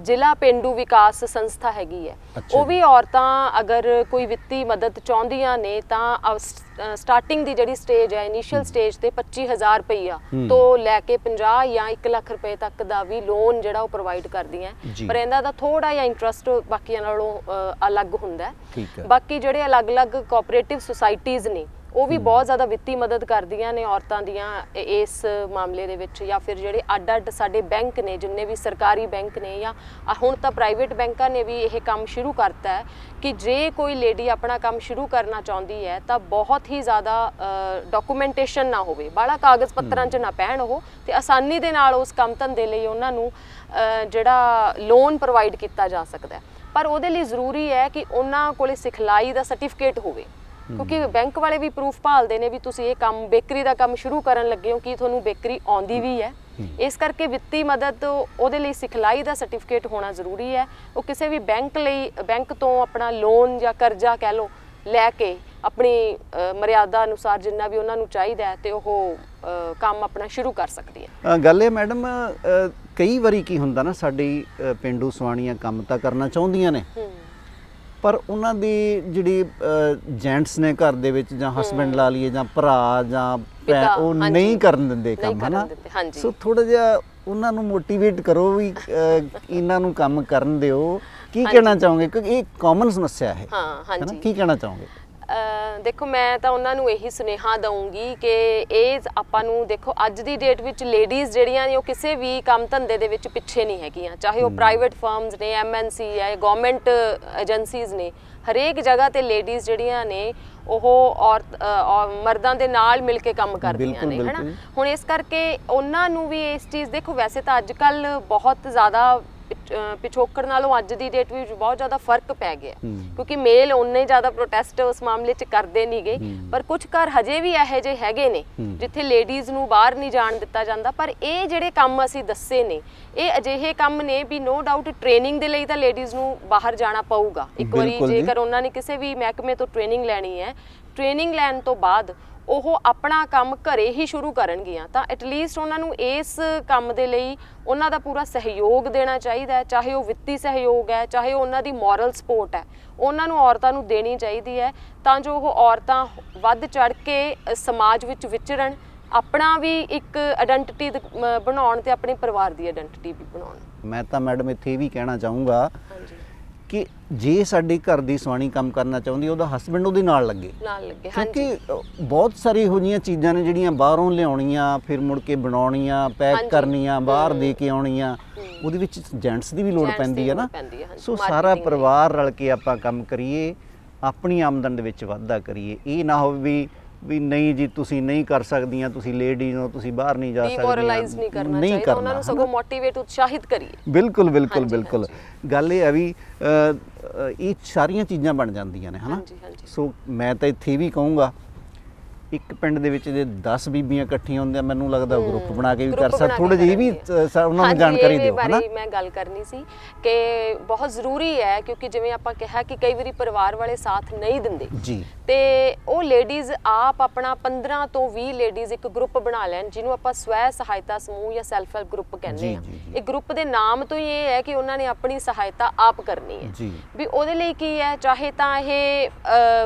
ਜ਼ਿਲ੍ਹਾ ਪੇਂਡੂ ਵਿਕਾਸ ਸੰਸਥਾ ਹੈਗੀ ਹੈ, ਉਹ ਵੀ ਔਰਤਾਂ ਅਗਰ ਕੋਈ ਵਿੱਤੀ ਮਦਦ ਚਾਹੁੰਦੀਆਂ ਨੇ ਤਾਂ ਸਟਾਰਟਿੰਗ ਦੀ ਜਿਹੜੀ ਸਟੇਜ ਹੈ, ਇਨੀਸ਼ੀਅਲ ਸਟੇਜ ਤੇ 25,000 ਰੁਪਈਆ ਤੋਂ ਲੈ ਕੇ 50 ਜਾਂ 1 ਲੱਖ ਰੁਪਏ ਤੱਕ ਦਾ ਵੀ ਲੋਨ ਜਿਹੜਾ ਉਹ ਪ੍ਰੋਵਾਈਡ ਕਰਦੀਆਂ। ਪਰ ਇਹਨਾਂ ਦਾ ਥੋੜਾ ਜਿਹਾ ਇੰਟਰਸਟ ਬਾਕੀਆਂ ਨਾਲੋਂ ਅਲੱਗ ਹੁੰਦਾ। ਬਾਕੀ ਜਿਹੜੇ ਅਲੱਗ-ਅਲੱਗ ਕੋਆਪਰੇਟਿਵ ਸੁਸਾਇਟੀਜ਼ ਨੇ ਉਹ ਵੀ ਬਹੁਤ ਜ਼ਿਆਦਾ ਵਿੱਤੀ ਮਦਦ ਕਰਦੀਆਂ ਨੇ ਔਰਤਾਂ ਦੀਆਂ ਇਸ ਮਾਮਲੇ ਦੇ ਵਿੱਚ, ਜਾਂ ਫਿਰ ਜਿਹੜੇ ਅੱਡ-ਅੱਡ ਸਾਡੇ ਬੈਂਕ ਨੇ, ਜਿੰਨੇ ਵੀ ਸਰਕਾਰੀ ਬੈਂਕ ਨੇ ਜਾਂ ਹੁਣ ਤਾਂ ਪ੍ਰਾਈਵੇਟ ਬੈਂਕਾਂ ਨੇ ਵੀ ਇਹ ਕੰਮ ਸ਼ੁਰੂ ਕਰਤਾ ਹੈ ਕਿ ਜੇ ਕੋਈ ਲੇਡੀ ਆਪਣਾ ਕੰਮ ਸ਼ੁਰੂ ਕਰਨਾ ਚਾਹੁੰਦੀ ਹੈ ਤਾਂ ਬਹੁਤ ਹੀ ਜ਼ਿਆਦਾ ਡਾਕੂਮੈਂਟੇਸ਼ਨ ਨਾ ਹੋਵੇ, ਬਾਹਲਾ ਕਾਗਜ਼ ਪੱਤਰਾਂ 'ਚ ਨਾ ਪੈਣ ਉਹ, ਤੇ ਆਸਾਨੀ ਦੇ ਨਾਲ ਉਸ ਕੰਮ ਧੰਦੇ ਲਈ ਉਹਨਾਂ ਨੂੰ ਜਿਹੜਾ ਲੋਨ ਪ੍ਰੋਵਾਈਡ ਕੀਤਾ ਜਾ ਸਕਦਾ। ਪਰ ਉਹਦੇ ਲਈ ਜ਼ਰੂਰੀ ਹੈ ਕਿ ਉਹਨਾਂ ਕੋਲੇ ਸਿਖਲਾਈ ਦਾ ਸਰਟੀਫਿਕੇਟ ਹੋਵੇ, ਕਿਉਂਕਿ ਬੈਂਕ ਵਾਲੇ ਵੀ ਪ੍ਰੂਫ ਭਾਲਦੇ ਨੇ ਵੀ ਤੁਸੀਂ ਇਹ ਕੰਮ, ਬੇਕਰੀ ਦਾ ਕੰਮ ਸ਼ੁਰੂ ਕਰਨ ਲੱਗੇ ਹੋ, ਕਿ ਤੁਹਾਨੂੰ ਬੇਕਰੀ ਆਉਂਦੀ ਵੀ ਹੈ। ਇਸ ਕਰਕੇ ਵਿੱਤੀ ਮਦਦ ਉਹਦੇ ਲਈ ਸਿਖਲਾਈ ਦਾ ਸਰਟੀਫਿਕੇਟ ਹੋਣਾ ਜ਼ਰੂਰੀ ਹੈ। ਉਹ ਕਿਸੇ ਵੀ ਬੈਂਕ ਤੋਂ ਆਪਣਾ ਲੋਨ ਜਾਂ ਕਰਜ਼ਾ ਕਹਿ ਲਓ ਲੈ ਕੇ ਆਪਣੀ ਮਰਿਆਦਾ ਅਨੁਸਾਰ ਜਿੰਨਾ ਵੀ ਉਹਨਾਂ ਨੂੰ ਚਾਹੀਦਾ ਹੈ ਤੇ ਉਹ ਕੰਮ ਆਪਣਾ ਸ਼ੁਰੂ ਕਰ ਸਕਦੀ ਹੈ। ਗੱਲ ਇਹ ਮੈਡਮ, ਕਈ ਵਾਰੀ ਕੀ ਹੁੰਦਾ ਨਾ, ਸਾਡੀ ਪੇਂਡੂ ਸਵਾਣੀਆਂ ਕੰਮ ਤਾਂ ਕਰਨਾ ਚਾਹੁੰਦੀਆਂ ਨੇ, ਪਰ ਉਹਨਾਂ ਦੀ ਜਿਹੜੀ ਜੈਂਟਸ ਨੇ ਘਰ ਦੇ ਵਿੱਚ, ਜਾਂ ਹਸਬੈਂਡ ਲਾ ਲਈਏ ਜਾਂ ਭਰਾ ਜਾਂ ਭੈਣ, ਉਹ ਨਹੀਂ ਕਰਨ ਦਿੰਦੇ ਕੰਮ, ਹੈ ਨਾ। ਸੋ ਥੋੜਾ ਜਿਹਾ ਉਹਨਾਂ ਨੂੰ ਮੋਟੀਵੇਟ ਕਰੋ ਵੀ ਇਹਨਾਂ ਨੂੰ ਕੰਮ ਕਰਨ ਦਿਓ। ਕੀ ਕਹਿਣਾ ਚਾਹੋਗੇ, ਕਿਉਂਕਿ ਇਹ ਕਾਮਨ ਸਮੱਸਿਆ ਹੈ, ਹੈ ਨਾ? ਕੀ ਕਹਿਣਾ ਚਾਹੋਗੇ? ਦੇਖੋ ਮੈਂ ਤਾਂ ਉਹਨਾਂ ਨੂੰ ਇਹੀ ਸੁਨੇਹਾ ਦਊਂਗੀ ਕਿ ਇਹ ਆਪਾਂ ਨੂੰ ਦੇਖੋ ਅੱਜ ਦੀ ਡੇਟ ਵਿੱਚ ਲੇਡੀਜ਼ ਜਿਹੜੀਆਂ ਨੇ ਉਹ ਕਿਸੇ ਵੀ ਕੰਮ ਧੰਦੇ ਦੇ ਵਿੱਚ ਪਿੱਛੇ ਨਹੀਂ ਹੈਗੀਆਂ, ਚਾਹੇ ਉਹ ਪ੍ਰਾਈਵੇਟ ਫਰਮਸ ਨੇ, MNC ਹੈ, ਗਵਰਨਮੈਂਟ ਏਜੰਸੀਜ਼ ਨੇ, ਹਰੇਕ ਜਗ੍ਹਾ ਤੇ ਲੇਡੀਜ਼ ਜਿਹੜੀਆਂ ਨੇ ਉਹ ਮਰਦਾਂ ਦੇ ਨਾਲ ਮਿਲ ਕੇ ਕੰਮ ਕਰਦੀਆਂ ਨੇ, ਹਨਾ। ਹੁਣ ਇਸ ਕਰਕੇ ਉਹਨਾਂ ਨੂੰ ਵੀ ਇਸ ਚੀਜ਼ ਦੇਖੋ, ਵੈਸੇ ਤਾਂ ਅੱਜ ਕੱਲ ਬਹੁਤ ਜ਼ਿਆਦਾ ਪਿਛੋਕੜ ਨਾਲੋਂ ਅੱਜ ਦੀ ਡੇਟ ਵਿੱਚ ਬਹੁਤ ਜ਼ਿਆਦਾ ਫਰਕ ਪੈ ਗਿਆ, ਕਿਉਂਕਿ ਮੇਲ ਉਨੇ ਜ਼ਿਆਦਾ ਪ੍ਰੋਟੈਸਟ ਉਸ ਮਾਮਲੇ 'ਚ ਕਰਦੇ ਨਹੀਂ ਗਏ, ਪਰ ਕੁਝ ਘਰ ਹਜੇ ਵੀ ਇਹੋ ਜਿਹੇ ਹੈਗੇ ਨੇ ਜਿੱਥੇ ਲੇਡੀਜ਼ ਨੂੰ ਬਾਹਰ ਨਹੀਂ ਜਾਣ ਦਿੱਤਾ ਜਾਂਦਾ। ਪਰ ਇਹ ਜਿਹੜੇ ਕੰਮ ਅਸੀਂ ਦੱਸੇ ਨੇ ਇਹ ਅਜਿਹੇ ਕੰਮ ਨੇ ਵੀ ਨੋ ਡਾਊਟ ਟ੍ਰੇਨਿੰਗ ਦੇ ਲਈ ਤਾਂ ਲੇਡੀਜ਼ ਨੂੰ ਬਾਹਰ ਜਾਣਾ ਪਊਗਾ ਇੱਕ ਵਾਰੀ, ਜੇਕਰ ਉਹਨਾਂ ਨੇ ਕਿਸੇ ਵੀ ਮਹਿਕਮੇ ਤੋਂ ਟ੍ਰੇਨਿੰਗ ਲੈਣੀ ਹੈ। ਟ੍ਰੇਨਿੰਗ ਲੈਣ ਤੋਂ ਬਾਅਦ ਉਹ ਆਪਣਾ ਕੰਮ ਘਰੇ ਹੀ ਸ਼ੁਰੂ ਕਰਨਗੀਆਂ ਤਾਂ ਐਟਲੀਸਟ ਉਹਨਾਂ ਨੂੰ ਇਸ ਕੰਮ ਦੇ ਲਈ ਉਹਨਾਂ ਦਾ ਪੂਰਾ ਸਹਿਯੋਗ ਦੇਣਾ ਚਾਹੀਦਾ ਹੈ, ਚਾਹੇ ਉਹ ਵਿੱਤੀ ਸਹਿਯੋਗ ਹੈ, ਚਾਹੇ ਉਹਨਾਂ ਦੀ ਮੋਰਲ ਸਪੋਰਟ ਹੈ, ਉਹਨਾਂ ਨੂੰ ਔਰਤਾਂ ਨੂੰ ਦੇਣੀ ਚਾਹੀਦੀ ਹੈ ਤਾਂ ਜੋ ਉਹ ਔਰਤਾਂ ਵੱਧ ਚੜ੍ਹ ਕੇ ਸਮਾਜ ਵਿੱਚ ਵਿਚਰਨ, ਆਪਣਾ ਵੀ ਇੱਕ ਆਇਡੈਂਟੀਟੀ ਬਣਾਉਣ ਤੇ ਆਪਣੇ ਪਰਿਵਾਰ ਦੀ ਆਇਡੈਂਟੀਟੀ ਵੀ ਬਣਾਉਣ। ਮੈਂ ਤਾਂ ਮੈਡਮ ਇੱਥੇ ਇਹ ਵੀ ਕਹਿਣਾ ਚਾਹੂੰਗਾ ਕਿ ਜੇ ਸਾਡੀ ਘਰ ਦੀ ਸਵਾਣੀ ਕੰਮ ਕਰਨਾ ਚਾਹੁੰਦੀ ਉਹਦਾ ਹਸਬੈਂਡ ਉਹਦੇ ਨਾਲ ਲੱਗੇ, ਕਿਉਂਕਿ ਬਹੁਤ ਸਾਰੀ ਇਹੋ ਜਿਹੀਆਂ ਚੀਜ਼ਾਂ ਨੇ ਜਿਹੜੀਆਂ ਬਾਹਰੋਂ ਲਿਆਉਣੀਆਂ, ਫਿਰ ਮੁੜ ਕੇ ਬਣਾਉਣੀਆਂ, ਪੈਕ ਕਰਨੀਆਂ, ਬਾਹਰ ਦੇ ਕੇ ਆਉਣੀਆਂ, ਉਹਦੇ ਵਿੱਚ ਜੈਂਟਸ ਦੀ ਵੀ ਲੋੜ ਪੈਂਦੀ ਹੈ ਨਾ। ਸੋ ਸਾਰਾ ਪਰਿਵਾਰ ਰਲ ਕੇ ਆਪਾਂ ਕੰਮ ਕਰੀਏ, ਆਪਣੀ ਆਮਦਨ ਦੇ ਵਿੱਚ ਵਾਧਾ ਕਰੀਏ। ਇਹ ਨਾ ਹੋਵੇ ਵੀ ਨਹੀਂ ਜੀ ਤੁਸੀਂ ਨਹੀਂ ਕਰ ਸਕਦੀਆਂ, ਤੁਸੀਂ ਲੇਡੀਜ਼ ਹੋ, ਤੁਸੀਂ ਬਾਹਰ ਨਹੀਂ ਜਾ ਸਕਦੀਆਂ, ਡਿਮੋਰਲਾਈਜ਼ ਨਹੀਂ ਕਰਨਾ ਚਾਹੀਦਾ, ਉਹਨਾਂ ਨੂੰ ਸਗੋਂ ਮੋਟੀਵੇਟ ਉਤਸ਼ਾਹਿਤ ਕਰੀਏ। ਬਿਲਕੁਲ ਬਿਲਕੁਲ ਬਿਲਕੁਲ। ਗੱਲ ਇਹ ਹੈ ਵੀ ਇਹ ਸਾਰੀਆਂ ਚੀਜ਼ਾਂ ਬਣ ਜਾਂਦੀਆਂ ਨੇ, ਹਨਾ। ਸੋ ਮੈਂ ਤਾਂ ਇੱਥੇ ਵੀ ਕਹੂੰਗਾ ਇੱਕ ਪਿੰਡ ਦੇ ਵਿੱਚ ਜੇ 10 ਬੀਬੀਆਂ ਇਕੱਠੀਆਂ ਹੁੰਦੀਆਂ, ਮੈਨੂੰ ਲੱਗਦਾ ਗਰੁੱਪ ਬਣਾ ਕੇ ਵੀ ਕਰ ਸਕਦੇ, ਥੋੜੇ ਜਿਹੀ ਵੀ ਉਹਨਾਂ ਨੂੰ ਜਾਣਕਾਰੀ ਦਿਓ, ਹਨਾ। ਮੈਂ ਗੱਲ ਕਰਨੀ ਸੀ ਕਿ ਬਹੁਤ ਜ਼ਰੂਰੀ ਹੈ, ਕਿਉਂਕਿ ਜਿਵੇਂ ਆਪਾਂ ਕਿਹਾ ਕਿ ਕਈ ਵਾਰੀ ਪਰਿਵਾਰ ਵਾਲੇ ਸਾਥ ਨਹੀਂ ਦਿੰਦੇ ਜੀ, ਤੇ ਉਹ ਲੇਡੀਜ਼ ਆਪ ਆਪਣਾ 15 ਤੋਂ 20 ਲੇਡੀਜ਼ ਇੱਕ ਗਰੁੱਪ ਬਣਾ ਲੈਣ, ਜਿਹਨੂੰ ਆਪਾਂ ਸਵੈ ਸਹਾਇਤਾ ਸਮੂਹ ਜਾਂ ਸੈਲਫ ਹੈਲਪ ਗਰੁੱਪ ਕਹਿੰਦੇ ਆ। ਇਹ ਗਰੁੱਪ ਦੇ ਨਾਮ ਤੋਂ ਹੀ ਇਹ ਹੈ ਕਿ ਉਹਨਾਂ ਨੇ ਆਪਣੀ ਸਹਾਇਤਾ ਆਪ ਕਰਨੀ ਹੈ ਵੀ ਉਹਦੇ ਲਈ ਕੀ ਹੈ, ਚਾਹੇ ਤਾਂ ਇਹ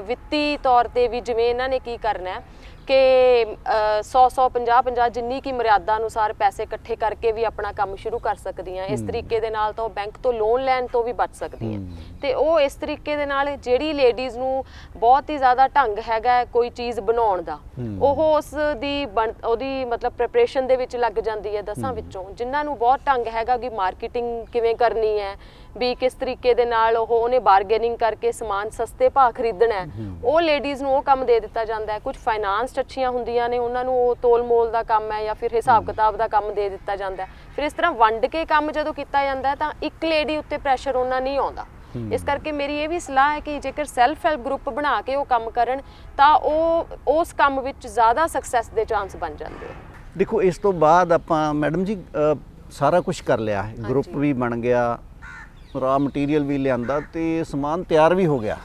ਵਿੱਤੀ ਤੌਰ ਤੇ ਵੀ ਜਿਵੇਂ ਇਹਨਾਂ ਨੇ ਕੀ ਕਰਨਾ ਹੈ ਕਿ 100 50 ਜਿੰਨੀ ਕੀ ਮਰਿਆਦਾ ਅਨੁਸਾਰ ਪੈਸੇ ਇਕੱਠੇ ਕਰਕੇ ਵੀ ਆਪਣਾ ਕੰਮ ਸ਼ੁਰੂ ਕਰ ਸਕਦੀਆਂ। ਇਸ ਤਰੀਕੇ ਦੇ ਨਾਲ ਤਾਂ ਉਹ ਬੈਂਕ ਤੋਂ ਲੋਨ ਲੈਣ ਤੋਂ ਵੀ ਬਚ ਸਕਦੀਆਂ, ਤੇ ਉਹ ਇਸ ਤਰੀਕੇ ਦੇ ਨਾਲ ਜਿਹੜੀ ਲੇਡੀਜ਼ ਨੂੰ ਬਹੁਤ ਹੀ ਜ਼ਿਆਦਾ ਢੰਗ ਹੈਗਾ ਕੋਈ ਚੀਜ਼ ਬਣਾਉਣ ਦਾ, ਉਹ ਉਹਦੀ ਮਤਲਬ ਪ੍ਰੈਪਰੇਸ਼ਨ ਦੇ ਵਿੱਚ ਲੱਗ ਜਾਂਦੀ ਹੈ 10 ਵਿੱਚੋਂ। ਜਿਨ੍ਹਾਂ ਨੂੰ ਬਹੁਤ ਢੰਗ ਹੈਗਾ ਕਿ ਮਾਰਕੀਟਿੰਗ ਕਿਵੇਂ ਕਰਨੀ ਹੈ, ਵੀ ਕਿਸ ਤਰੀਕੇ ਦੇ ਨਾਲ ਉਹਨੇ ਬਾਰਗੇਨਿੰਗ ਕਰਕੇ ਸਮਾਨ ਸਸਤੇ ਭਾਅ ਖਰੀਦਣਾ, ਉਹ ਲੇਡੀਜ਼ ਨੂੰ ਉਹ ਕੰਮ ਦੇ ਦਿੱਤਾ ਜਾਂਦਾ ਹੈ। ਕੁਝ ਫਾਈਨਾਂਸ ਅੱਛੀਆਂ ਹੁੰਦੀਆਂ ਨੇ, ਉਹਨਾਂ ਨੂੰ ਉਹ ਤੋਲ ਮੋਲ ਦਾ ਕੰਮ ਹੈ ਜਾਂ ਫਿਰ ਹਿਸਾਬ ਕਿਤਾਬ ਦਾ ਕੰਮ ਦੇ ਦਿੱਤਾ ਜਾਂਦਾ। ਫਿਰ ਇਸ ਤਰ੍ਹਾਂ ਵੰਡ ਕੇ ਕੰਮ ਜਦੋਂ ਕੀਤਾ ਜਾਂਦਾ ਤਾਂ ਇੱਕ ਲੇਡੀ ਉੱਤੇ ਪ੍ਰੈਸ਼ਰ ਉਹਨਾਂ ਨਹੀਂ ਆਉਂਦਾ। ਇਸ ਕਰਕੇ ਮੇਰੀ ਇਹ ਵੀ ਸਲਾਹ ਹੈ ਕਿ ਜੇਕਰ ਸੈਲਫ ਹੈਲਪ ਗਰੁੱਪ ਬਣਾ ਕੇ ਉਹ ਕੰਮ ਕਰਨ ਤਾਂ ਉਹ ਉਸ ਕੰਮ ਵਿੱਚ ਜ਼ਿਆਦਾ ਸਕਸੈਸ ਦੇ ਚਾਂਸ ਬਣ ਜਾਂਦੇ ਆ। ਦੇਖੋ ਇਸ ਤੋਂ ਬਾਅਦ ਆਪਾਂ ਮੈਡਮ ਜੀ ਸਾਰਾ ਕੁਝ ਕਰ ਲਿਆ, ਗਰੁੱਪ ਵੀ ਬਣ ਗਿਆ, ਰਾ ਮਟੀਰੀਅਲ ਵੀ ਲਿਆਂਦਾ ਤੇ ਸਮਾਨ ਤਿਆਰ ਵੀ ਹੋ ਗਿਆ।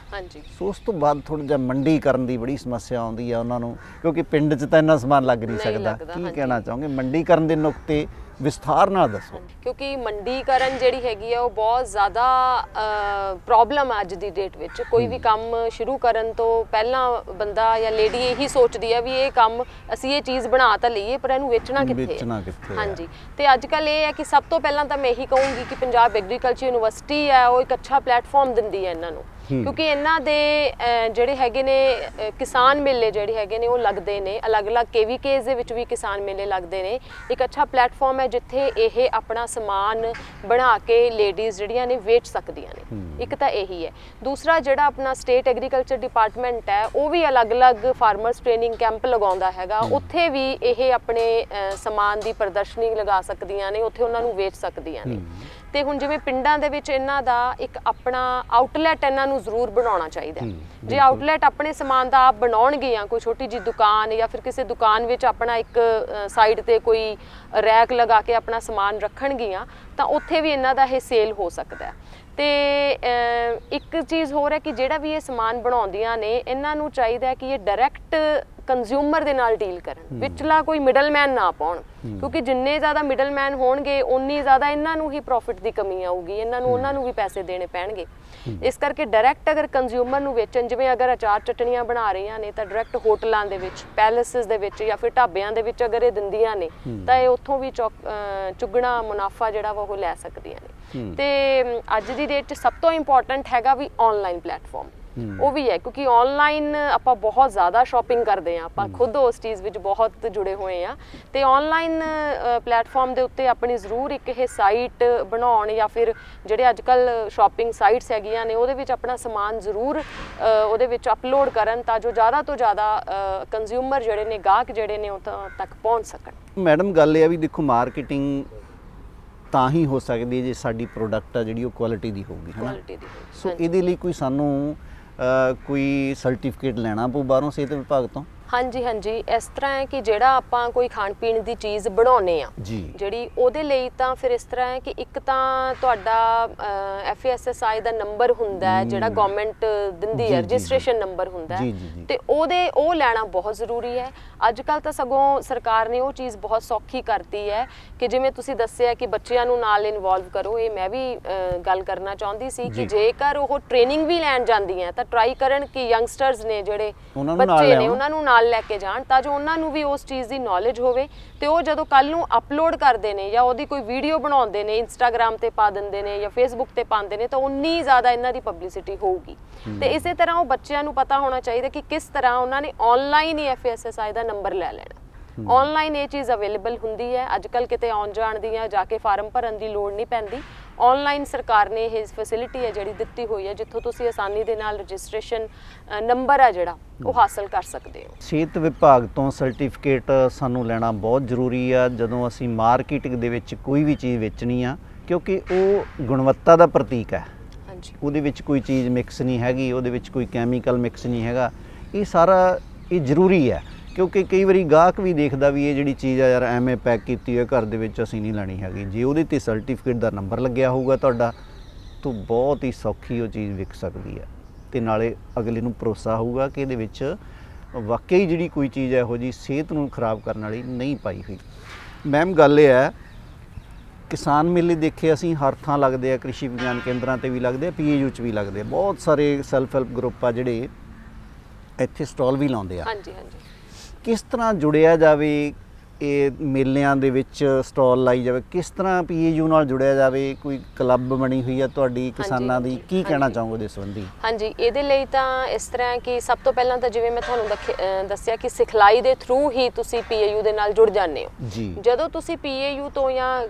ਸੋ ਉਸ ਤੋਂ ਬਾਅਦ ਥੋੜਾ ਜਿਹਾ ਮੰਡੀ ਕਰਨ ਦੀ ਬੜੀ ਸਮੱਸਿਆ ਆਉਂਦੀ ਆ ਉਹਨਾਂ ਨੂੰ, ਕਿਉਂਕਿ ਪਿੰਡ 'ਚ ਤਾਂ ਇੰਨਾ ਸਮਾਨ ਲੱਗ ਨਹੀਂ ਸਕਦਾ। ਕੀ ਕਹਿਣਾ ਚਾਹੋਗੇ ਮੰਡੀ ਕਰਨ ਦੇ ਨੁਕਤੇ ਵਿਸਥਾਰ ਨਾਲ ਦੱਸੋ। ਕਿਉਂਕਿ ਮੰਡੀਕਰਨ ਜਿਹੜੀ ਹੈਗੀ ਆ ਉਹ ਬਹੁਤ ਜ਼ਿਆਦਾ ਪ੍ਰੋਬਲਮ ਅੱਜ ਦੀ ਡੇਟ ਵਿੱਚ। ਕੋਈ ਵੀ ਕੰਮ ਸ਼ੁਰੂ ਕਰਨ ਤੋਂ ਪਹਿਲਾਂ ਬੰਦਾ ਜਾਂ ਲੇਡੀ ਇਹੀ ਸੋਚਦੀ ਆ ਵੀ ਇਹ ਕੰਮ ਅਸੀਂ ਇਹ ਚੀਜ਼ ਬਣਾ ਤਾਂ ਲਈਏ ਪਰ ਇਹਨੂੰ ਵੇਚਣਾ ਕਿੱਥੇ ਹੈ। ਹਾਂਜੀ, ਤੇ ਅੱਜ ਕੱਲ ਇਹ ਹੈ ਕਿ ਸਭ ਤੋਂ ਪਹਿਲਾਂ ਤਾਂ ਮੈਂ ਇਹੀ ਕਹੂੰਗੀ ਕਿ ਪੰਜਾਬ ਐਗਰੀਕਲਚਰ ਯੂਨੀਵਰਸਿਟੀ ਹੈ ਉਹ ਇੱਕ ਅੱਛਾ ਪਲੇਟਫਾਰਮ ਦਿੰਦੀ ਹੈ ਇਹਨਾਂ ਨੂੰ, ਕਿਉਂਕਿ ਇਹਨਾਂ ਦੇ ਜਿਹੜੇ ਹੈਗੇ ਨੇ ਕਿਸਾਨ ਮੇਲੇ ਜਿਹੜੇ ਹੈਗੇ ਨੇ ਉਹ ਲੱਗਦੇ ਨੇ, ਅਲੱਗ-ਅਲੱਗ KVKs ਦੇ ਵਿੱਚ ਵੀ ਕਿਸਾਨ ਮੇਲੇ ਲੱਗਦੇ ਨੇ। ਇੱਕ ਅੱਛਾ ਪਲੇਟਫਾਰਮ ਹੈ ਜਿੱਥੇ ਇਹ ਆਪਣਾ ਸਮਾਨ ਬਣਾ ਕੇ ਲੇਡੀਜ਼ ਜਿਹੜੀਆਂ ਨੇ ਵੇਚ ਸਕਦੀਆਂ ਨੇ। ਇੱਕ ਤਾਂ ਇਹੀ ਹੈ। ਦੂਸਰਾ ਜਿਹੜਾ ਆਪਣਾ ਸਟੇਟ ਐਗਰੀਕਲਚਰ ਡਿਪਾਰਟਮੈਂਟ ਹੈ ਉਹ ਵੀ ਅਲੱਗ-ਅਲੱਗ ਫਾਰਮਰਸ ਟ੍ਰੇਨਿੰਗ ਕੈਂਪ ਲਗਾਉਂਦਾ ਹੈਗਾ, ਉੱਥੇ ਵੀ ਇਹ ਆਪਣੇ ਸਮਾਨ ਦੀ ਪ੍ਰਦਰਸ਼ਨੀ ਲਗਾ ਸਕਦੀਆਂ ਨੇ, ਉੱਥੇ ਉਹਨਾਂ ਨੂੰ ਵੇਚ ਸਕਦੀਆਂ ਨੇ। ਤੇ ਹੁਣ ਜਿਵੇਂ ਪਿੰਡਾਂ ਦੇ ਵਿੱਚ ਇਹਨਾਂ ਦਾ ਇੱਕ ਆਪਣਾ ਆਊਟਲੈਟ ਇਹਨਾਂ ਨੂੰ ਜ਼ਰੂਰ ਬਣਾਉਣਾ ਚਾਹੀਦਾ। ਜੇ ਆਊਟਲੈਟ ਆਪਣੇ ਸਮਾਨ ਦਾ ਆਪ ਬਣਾਉਣਗੀਆਂ, ਕੋਈ ਛੋਟੀ ਜਿਹੀ ਦੁਕਾਨ ਜਾਂ ਫਿਰ ਕਿਸੇ ਦੁਕਾਨ ਵਿੱਚ ਆਪਣਾ ਇੱਕ ਸਾਈਡ ਤੇ ਕੋਈ ਰੈਕ ਲਗਾ ਕੇ ਆਪਣਾ ਸਮਾਨ ਰੱਖਣਗੀਆਂ ਤਾਂ ਉੱਥੇ ਵੀ ਇਹਨਾਂ ਦਾ ਇਹ ਸੇਲ ਹੋ ਸਕਦਾ ਹੈ। ਤੇ ਇੱਕ ਚੀਜ਼ ਹੋਰ ਹੈ ਕਿ ਜਿਹੜਾ ਵੀ ਇਹ ਸਮਾਨ ਬਣਾਉਂਦੀਆਂ ਨੇ ਇਹਨਾਂ ਨੂੰ ਚਾਹੀਦਾ ਹੈ ਕਿ ਇਹ ਡਾਇਰੈਕਟ ਕੰਜ਼ਿਊਮਰ ਦੇ ਨਾਲ ਡੀਲ ਕਰਨ, ਵਿਚਲਾ ਕੋਈ ਮਿਡਲਮੈਨ ਨਾ ਪਾਉਣ, ਕਿਉਂਕਿ ਜਿੰਨੇ ਜ਼ਿਆਦਾ ਮਿਡਲਮੈਨ ਹੋਣਗੇ ਉਨੀ ਜ਼ਿਆਦਾ ਇਹਨਾਂ ਨੂੰ ਹੀ ਪ੍ਰੋਫਿਟ ਦੀ ਕਮੀ ਆਊਗੀ, ਇਹਨਾਂ ਨੂੰ ਉਹਨਾਂ ਨੂੰ ਵੀ ਪੈਸੇ ਦੇਣੇ ਪੈਣਗੇ। ਇਸ ਕਰਕੇ ਡਾਇਰੈਕਟ ਅਗਰ ਕੰਜ਼ਿਊਮਰ ਨੂੰ ਵੇਚਣ, ਜਿਵੇਂ ਅਗਰ ਅਚਾਰ ਚਟਣੀਆਂ ਬਣਾ ਰਹੀਆਂ ਨੇ ਤਾਂ ਡਾਇਰੈਕਟ ਹੋਟਲਾਂ ਦੇ ਵਿੱਚ, ਪੈਲੇਸਿਸ ਦੇ ਵਿੱਚ ਜਾਂ ਫਿਰ ਢਾਬਿਆਂ ਦੇ ਵਿੱਚ ਅਗਰ ਇਹ ਦਿੰਦੀਆਂ ਨੇ ਤਾਂ ਇਹ ਉੱਥੋਂ ਵੀ ਚੁਗਣਾ ਮੁਨਾਫਾ ਜਿਹੜਾ ਵਾ ਉਹ ਲੈ ਸਕਦੀਆਂ ਨੇ। ਤੇ ਅੱਜ ਦੀ ਡੇਟ 'ਚ ਸਭ ਤੋਂ ਇੰਪੋਰਟੈਂਟ ਹੈਗਾ ਵੀ ਆਨਲਾਈਨ ਪਲੇਟਫਾਰਮ। ਉਹ ਵੀ ਹੈ, ਕਿਉਂਕਿ ਆਨਲਾਈਨ ਆਪਾਂ ਬਹੁਤ ਜ਼ਿਆਦਾ ਸ਼ਾਪਿੰਗ ਕਰਦੇ ਹਾਂ, ਆਪਾਂ ਖੁਦ ਉਸ ਚੀਜ਼ ਵਿੱਚ ਬਹੁਤ ਜੁੜੇ ਹੋਏ ਆ, ਤੇ ਆਨਲਾਈਨ ਪਲੇਟਫਾਰਮ ਦੇ ਉੱਤੇ ਆਪਣੀ ਜ਼ਰੂਰ ਇੱਕ ਇਹ ਸਾਈਟ ਬਣਾਉਣ ਜਾਂ ਫਿਰ ਜਿਹੜੇ ਅੱਜ ਕੱਲ ਸ਼ਾਪਿੰਗ ਸਾਈਟਸ ਹੈਗੀਆਂ ਨੇ ਉਹਦੇ ਵਿੱਚ ਆਪਣਾ ਸਮਾਨ ਜ਼ਰੂਰ ਉਹਦੇ ਵਿੱਚ ਅਪਲੋਡ ਕਰਨ, ਤਾਂ ਜੋ ਜ਼ਿਆਦਾ ਤੋਂ ਜ਼ਿਆਦਾ ਕੰਜ਼ਿਊਮਰ ਜਿਹੜੇ ਨੇ, ਗਾਹਕ ਜਿਹੜੇ ਨੇ ਉਹ ਤੱਕ ਪਹੁੰਚ ਸਕਣ। ਮੈਡਮ ਗੱਲ ਇਹ ਆ ਵੀ ਦੇਖੋ ਮਾਰਕੀਟਿੰਗ ਤਾਂ ਹੀ ਹੋ ਸਕਦੀ ਹੈ ਜੇ ਸਾਡੀ ਪ੍ਰੋਡਕਟ ਆ ਜਿਹੜੀ ਉਹ ਕੁਆਲਿਟੀ ਦੀ ਹੋਊਗੀ, ਹੈ ਨਾ। ਸੋ ਇਹਦੇ ਲਈ ਕੋਈ ਸਾਨੂੰ ਕੋਈ ਸਰਟੀਫਿਕੇਟ ਲੈਣਾ ਪਊ ਬਾਹਰੋਂ ਸਿਹਤ ਵਿਭਾਗ ਤੋਂ? ਹਾਂਜੀ ਹਾਂਜੀ, ਇਸ ਤਰ੍ਹਾਂ ਹੈ ਕਿ ਜਿਹੜਾ ਆਪਾਂ ਕੋਈ ਖਾਣ ਪੀਣ ਦੀ ਚੀਜ਼ ਬਣਾਉਨੇ ਆ ਜਿਹੜੀ, ਉਹਦੇ ਲਈ ਤਾਂ ਫਿਰ ਇਸ ਤਰ੍ਹਾਂ ਹੈ ਕਿ ਇੱਕ ਤਾਂ ਤੁਹਾਡਾ FSSAI ਦਾ ਨੰਬਰ ਹੁੰਦਾ ਹੈ ਜਿਹੜਾ ਗਵਰਨਮੈਂਟ ਦਿੰਦੀ ਹੈ, ਰਜਿਸਟ੍ਰੇਸ਼ਨ ਨੰਬਰ ਹੁੰਦਾ ਹੈ, ਤੇ ਉਹ ਲੈਣਾ ਬਹੁਤ ਜ਼ਰੂਰੀ ਹੈ। ਅੱਜ ਕੱਲ ਤਾਂ ਸਗੋਂ ਸਰਕਾਰ ਨੇ ਉਹ ਚੀਜ਼ ਬਹੁਤ ਸੌਖੀ ਕਰਤੀ ਹੈ ਕਿ ਜਿਵੇਂ ਤੁਸੀਂ ਦੱਸਿਆ ਕਿ ਬੱਚਿਆਂ ਨੂੰ ਨਾਲ ਇਨਵੋਲਵ ਕਰੋ, ਇਹ ਮੈਂ ਵੀ ਗੱਲ ਕਰਨਾ ਚਾਹੁੰਦੀ ਸੀ ਕਿ ਜੇਕਰ ਉਹ ਟ੍ਰੇਨਿੰਗ ਵੀ ਲੈਣ ਜਾਂਦੀਆਂ ਤਾਂ ਟਰਾਈ ਕਰਨ ਕਿ ਯੰਗਸਟਰਸ ਨੇ ਜਿਹੜੇ ਬੱਚੇ ਨੇ ਉਹਨਾਂ ਨੂੰ ਨਾਲ ਲੈ ਕੇ ਜਾਣ, ਤਾਂ ਜੋ ਉਹਨਾਂ ਨੂੰ ਵੀ ਉਸ ਚੀਜ਼ ਦੀ ਨੌਲੇਜ ਹੋਵੇ, ਤੇ ਉਹ ਜਦੋਂ ਕੱਲ ਨੂੰ ਅਪਲੋਡ ਕਰਦੇ ਨੇ ਜਾਂ ਉਹਦੀ ਕੋਈ ਵੀਡੀਓ ਬਣਾਉਂਦੇ ਨੇ, ਇੰਸਟਾਗ੍ਰਾਮ ਤੇ ਪਾ ਦਿੰਦੇ ਨੇ ਜਾਂ ਫੇਸਬੁੱਕ ਤੇ ਪਾਉਂਦੇ ਨੇ, ਤਾਂ ਉਨੀ ਜ਼ਿਆਦਾ ਇਹਨਾਂ ਦੀ ਪਬਲਿਸਿਟੀ ਹੋਊਗੀ। ਤੇ ਇਸੇ ਤਰ੍ਹਾਂ ਉਹ ਬੱਚਿਆਂ ਨੂੰ ਪਤਾ ਹੋਣਾ ਚਾਹੀਦਾ ਕਿ ਕਿਸ ਤਰ੍ਹਾਂ ਉਹਨਾਂ ਨੇ ਆਨਲਾਈਨ ਹੀ FSSAI ਦਾ ਨੰਬਰ ਲੈ ਲੈਣਾ। ਆਨਲਾਈਨ ਇਹ ਚੀਜ਼ ਅਵੇਲੇਬਲ ਹੁੰਦੀ ਹੈ, ਅੱਜ ਕੱਲ ਕਿਤੇ ਆਉਣ ਜਾਣ ਦੀਆਂ ਜਾ ਕੇ ਫਾਰਮ ਭਰਨ ਦੀ ਲੋੜ ਨਹੀਂ ਪੈਂਦੀ। ਆਨਲਾਈਨ ਸਰਕਾਰ ਨੇ ਇਹ ਫੈਸਿਲਿਟੀ ਹੈ ਜਿਹੜੀ ਦਿੱਤੀ ਹੋਈ ਹੈ, ਜਿੱਥੋਂ ਤੁਸੀਂ ਆਸਾਨੀ ਦੇ ਨਾਲ ਰਜਿਸਟ੍ਰੇਸ਼ਨ ਨੰਬਰ ਹੈ ਜਿਹੜਾ ਉਹ ਹਾਸਲ ਕਰ ਸਕਦੇ ਹੋ। ਸਿਹਤ ਵਿਭਾਗ ਤੋਂ ਸਰਟੀਫਿਕੇਟ ਸਾਨੂੰ ਲੈਣਾ ਬਹੁਤ ਜ਼ਰੂਰੀ ਆ ਜਦੋਂ ਅਸੀਂ ਮਾਰਕੀਟਿੰਗ ਦੇ ਵਿੱਚ ਕੋਈ ਵੀ ਚੀਜ਼ ਵੇਚਣੀ ਆ, ਕਿਉਂਕਿ ਉਹ ਗੁਣਵੱਤਾ ਦਾ ਪ੍ਰਤੀਕ ਹੈ। ਉਹਦੇ ਵਿੱਚ ਕੋਈ ਚੀਜ਼ ਮਿਕਸ ਨਹੀਂ ਹੈਗੀ, ਉਹਦੇ ਵਿੱਚ ਕੋਈ ਕੈਮੀਕਲ ਮਿਕਸ ਨਹੀਂ ਹੈਗਾ, ਇਹ ਸਾਰਾ ਇਹ ਜ਼ਰੂਰੀ ਹੈ। ਕਿਉਂਕਿ ਕਈ ਵਾਰੀ ਗਾਹਕ ਵੀ ਦੇਖਦਾ ਵੀ ਇਹ ਜਿਹੜੀ ਚੀਜ਼ ਆ ਯਾਰ ਐਵੇਂ ਪੈਕ ਕੀਤੀ ਹੋਈ ਘਰ ਦੇ ਵਿੱਚ ਅਸੀਂ ਨਹੀਂ ਲੈਣੀ ਹੈਗੀ, ਜੇ ਉਹਦੇ 'ਤੇ ਸਰਟੀਫਿਕੇਟ ਦਾ ਨੰਬਰ ਲੱਗਿਆ ਹੋਊਗਾ ਤੁਹਾਡਾ ਤਾਂ ਬਹੁਤ ਹੀ ਸੌਖੀ ਉਹ ਚੀਜ਼ ਵਿਕ ਸਕਦੀ ਹੈ, ਤੇ ਨਾਲੇ ਅਗਲੇ ਨੂੰ ਭਰੋਸਾ ਹੋਊਗਾ ਕਿ ਇਹਦੇ ਵਿੱਚ ਵਾਕਈ ਜਿਹੜੀ ਕੋਈ ਚੀਜ਼ ਇਹੋ ਜਿਹੀ ਸਿਹਤ ਨੂੰ ਖਰਾਬ ਕਰਨ ਵਾਲੀ ਨਹੀਂ ਪਾਈ ਹੋਈ। ਮੈਮ ਗੱਲ ਇਹ ਹੈ, ਕਿਸਾਨ ਮੇਲੇ ਦੇਖੇ ਅਸੀਂ ਹਰ ਥਾਂ ਲੱਗਦੇ ਆ, ਕ੍ਰਿਸ਼ੀ ਵਿਗਿਆਨ ਕੇਂਦਰਾਂ 'ਤੇ ਵੀ ਲੱਗਦੇ ਆ, PAU 'ਚ ਵੀ ਲੱਗਦੇ ਆ, ਬਹੁਤ ਸਾਰੇ ਸੈਲਫ ਹੈਲਪ ਗਰੁੱਪ ਆ ਜਿਹੜੇ ਇੱਥੇ ਸਟਾਲ ਵੀ ਲਾਉਂਦੇ ਆ। ਹਾਂਜੀ ਹਾਂਜੀ, ਕਿਸ ਤਰ੍ਹਾਂ ਜੁੜਿਆ ਜਾਵੇ ਇਹ ਮੇਲਿਆਂ ਦੇ ਵਿੱਚ ਸਟਾਲ ਲਾਈ ਜਾਵੇ, ਕਿਸ ਤਰ੍ਹਾਂ PAU ਨਾਲ ਜੁੜਿਆ ਜਾਵੇ? ਕੋਈ ਕਲੱਬ ਬਣੀ ਹੋਈ ਹੈ ਤੁਹਾਡੀ ਕਿਸਾਨਾਂ ਦੀ, ਕੀ ਕਹਿਣਾ ਚਾਹੋਗੇ ਉਹਦੇ ਸੰਬੰਧੀ? ਹਾਂਜੀ, ਇਹਦੇ ਲਈ ਤਾਂ ਇਸ ਤਰ੍ਹਾਂ ਕਿ ਸਭ ਤੋਂ ਪਹਿਲਾਂ ਤਾਂ ਜਿਵੇਂ ਮੈਂ ਤੁਹਾਨੂੰ ਦੱਸਿਆ ਕਿ ਸਿਖਲਾਈ ਦੇ ਥਰੂ ਹੀ ਤੁਸੀਂ PAU ਦੇ ਨਾਲ ਜੁੜ ਜਾਂਦੇ ਹੋ ਜੀ। ਜਦੋਂ ਤੁਸੀਂ PAU ਤੋਂ ਜਾਂ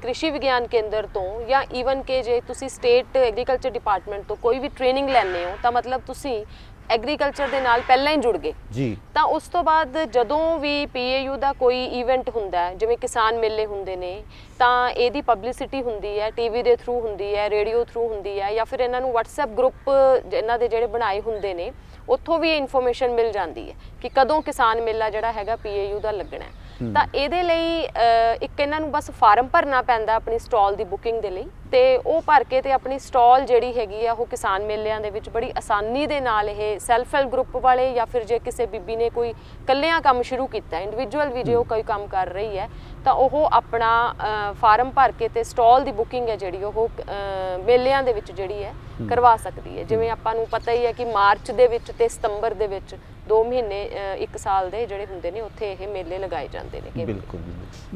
ਕ੍ਰਿਸ਼ੀ ਵਿਗਿਆਨ ਕੇਂਦਰ ਤੋਂ ਜਾਂ ਈਵਨ ਕਿ ਜੇ ਤੁਸੀਂ ਸਟੇਟ ਐਗਰੀਕਲਚਰ ਡਿਪਾਰਟਮੈਂਟ ਤੋਂ ਕੋਈ ਵੀ ਟ੍ਰੇਨਿੰਗ ਲੈਂਦੇ ਹੋ ਤਾਂ ਮਤਲਬ ਤੁਸੀਂ ਐਗਰੀਕਲਚਰ ਦੇ ਨਾਲ ਪਹਿਲਾਂ ਹੀ ਜੁੜ ਗਏ ਜੀ। ਤਾਂ ਉਸ ਤੋਂ ਬਾਅਦ ਜਦੋਂ ਵੀ PAU ਦਾ ਕੋਈ ਇਵੈਂਟ ਹੁੰਦਾ ਹੈ, ਜਿਵੇਂ ਕਿਸਾਨ ਮੇਲੇ ਹੁੰਦੇ ਨੇ, ਤਾਂ ਇਹਦੀ ਪਬਲਿਸਿਟੀ ਹੁੰਦੀ ਹੈ, TV ਦੇ ਥਰੂ ਹੁੰਦੀ ਹੈ, ਰੇਡੀਓ ਥਰੂ ਹੁੰਦੀ ਹੈ, ਜਾਂ ਫਿਰ ਇਹਨਾਂ ਨੂੰ WhatsApp ਗਰੁੱਪ ਇਹਨਾਂ ਦੇ ਜਿਹੜੇ ਬਣਾਏ ਹੁੰਦੇ ਨੇ ਉੱਥੋਂ ਵੀ ਇਨਫੋਰਮੇਸ਼ਨ ਮਿਲ ਜਾਂਦੀ ਹੈ ਕਿ ਕਦੋਂ ਕਿਸਾਨ ਮੇਲਾ ਜਿਹੜਾ ਹੈਗਾ PAU ਦਾ ਲੱਗਣਾ ਹੈ। ਤਾਂ ਇਹਦੇ ਲਈ ਇੱਕ ਇਹਨਾਂ ਨੂੰ ਬਸ ਫਾਰਮ ਭਰਨਾ ਪੈਂਦਾ ਆਪਣੀ ਸਟਾਲ ਦੀ ਬੁਕਿੰਗ ਦੇ ਲਈ, ਤੇ ਉਹ ਭਰ ਕੇ ਤੇ ਆਪਣੀ ਸਟਾਲ ਜਿਹੜੀ ਹੈਗੀ ਆ ਉਹ ਕਿਸਾਨ ਮੇਲਿਆਂ ਦੇ ਵਿੱਚ ਬੜੀ ਆਸਾਨੀ ਦੇ ਨਾਲ ਇਹ ਸੈਲਫ ਹੈਲਪ ਗਰੁੱਪ ਵਾਲੇ ਜਾਂ ਫਿਰ ਜੇ ਕਿਸੇ ਬੀਬੀ ਨੇ ਕੋਈ ਇਕੱਲਿਆਂ ਕੰਮ ਸ਼ੁਰੂ ਕੀਤਾ, ਇੰਡੀਵਿਜੂਅਲ ਵੀ ਜੇ ਉਹ ਕੋਈ ਕੰਮ ਕਰ ਰਹੀ ਹੈ, ਤਾਂ ਉਹ ਆਪਣਾ ਫਾਰਮ ਭਰ ਕੇ ਤੇ ਸਟਾਲ ਦੀ ਬੁਕਿੰਗ ਹੈ ਜਿਹੜੀ ਉਹ ਮੇਲਿਆਂ ਦੇ ਵਿੱਚ ਜਿਹੜੀ ਹੈ ਕਰਵਾ ਸਕਦੀ ਹੈ। ਜਿਵੇਂ ਆਪਾਂ ਨੂੰ ਪਤਾ ਹੀ ਹੈ ਕਿ ਮਾਰਚ ਦੇ ਵਿੱਚ ਤੇ ਸਤੰਬਰ ਦੇ ਵਿੱਚ 2 ਮਹੀਨੇ 1 ਸਾਲ ਦੇ ਜਿਹੜੇ ਹੁੰਦੇ ਨੇ ਉੱਥੇ ਇਹ ਮੇਲੇ ਲਗਾਏ ਜਾਂਦੇ ਨੇ। ਬਿਲਕੁਲ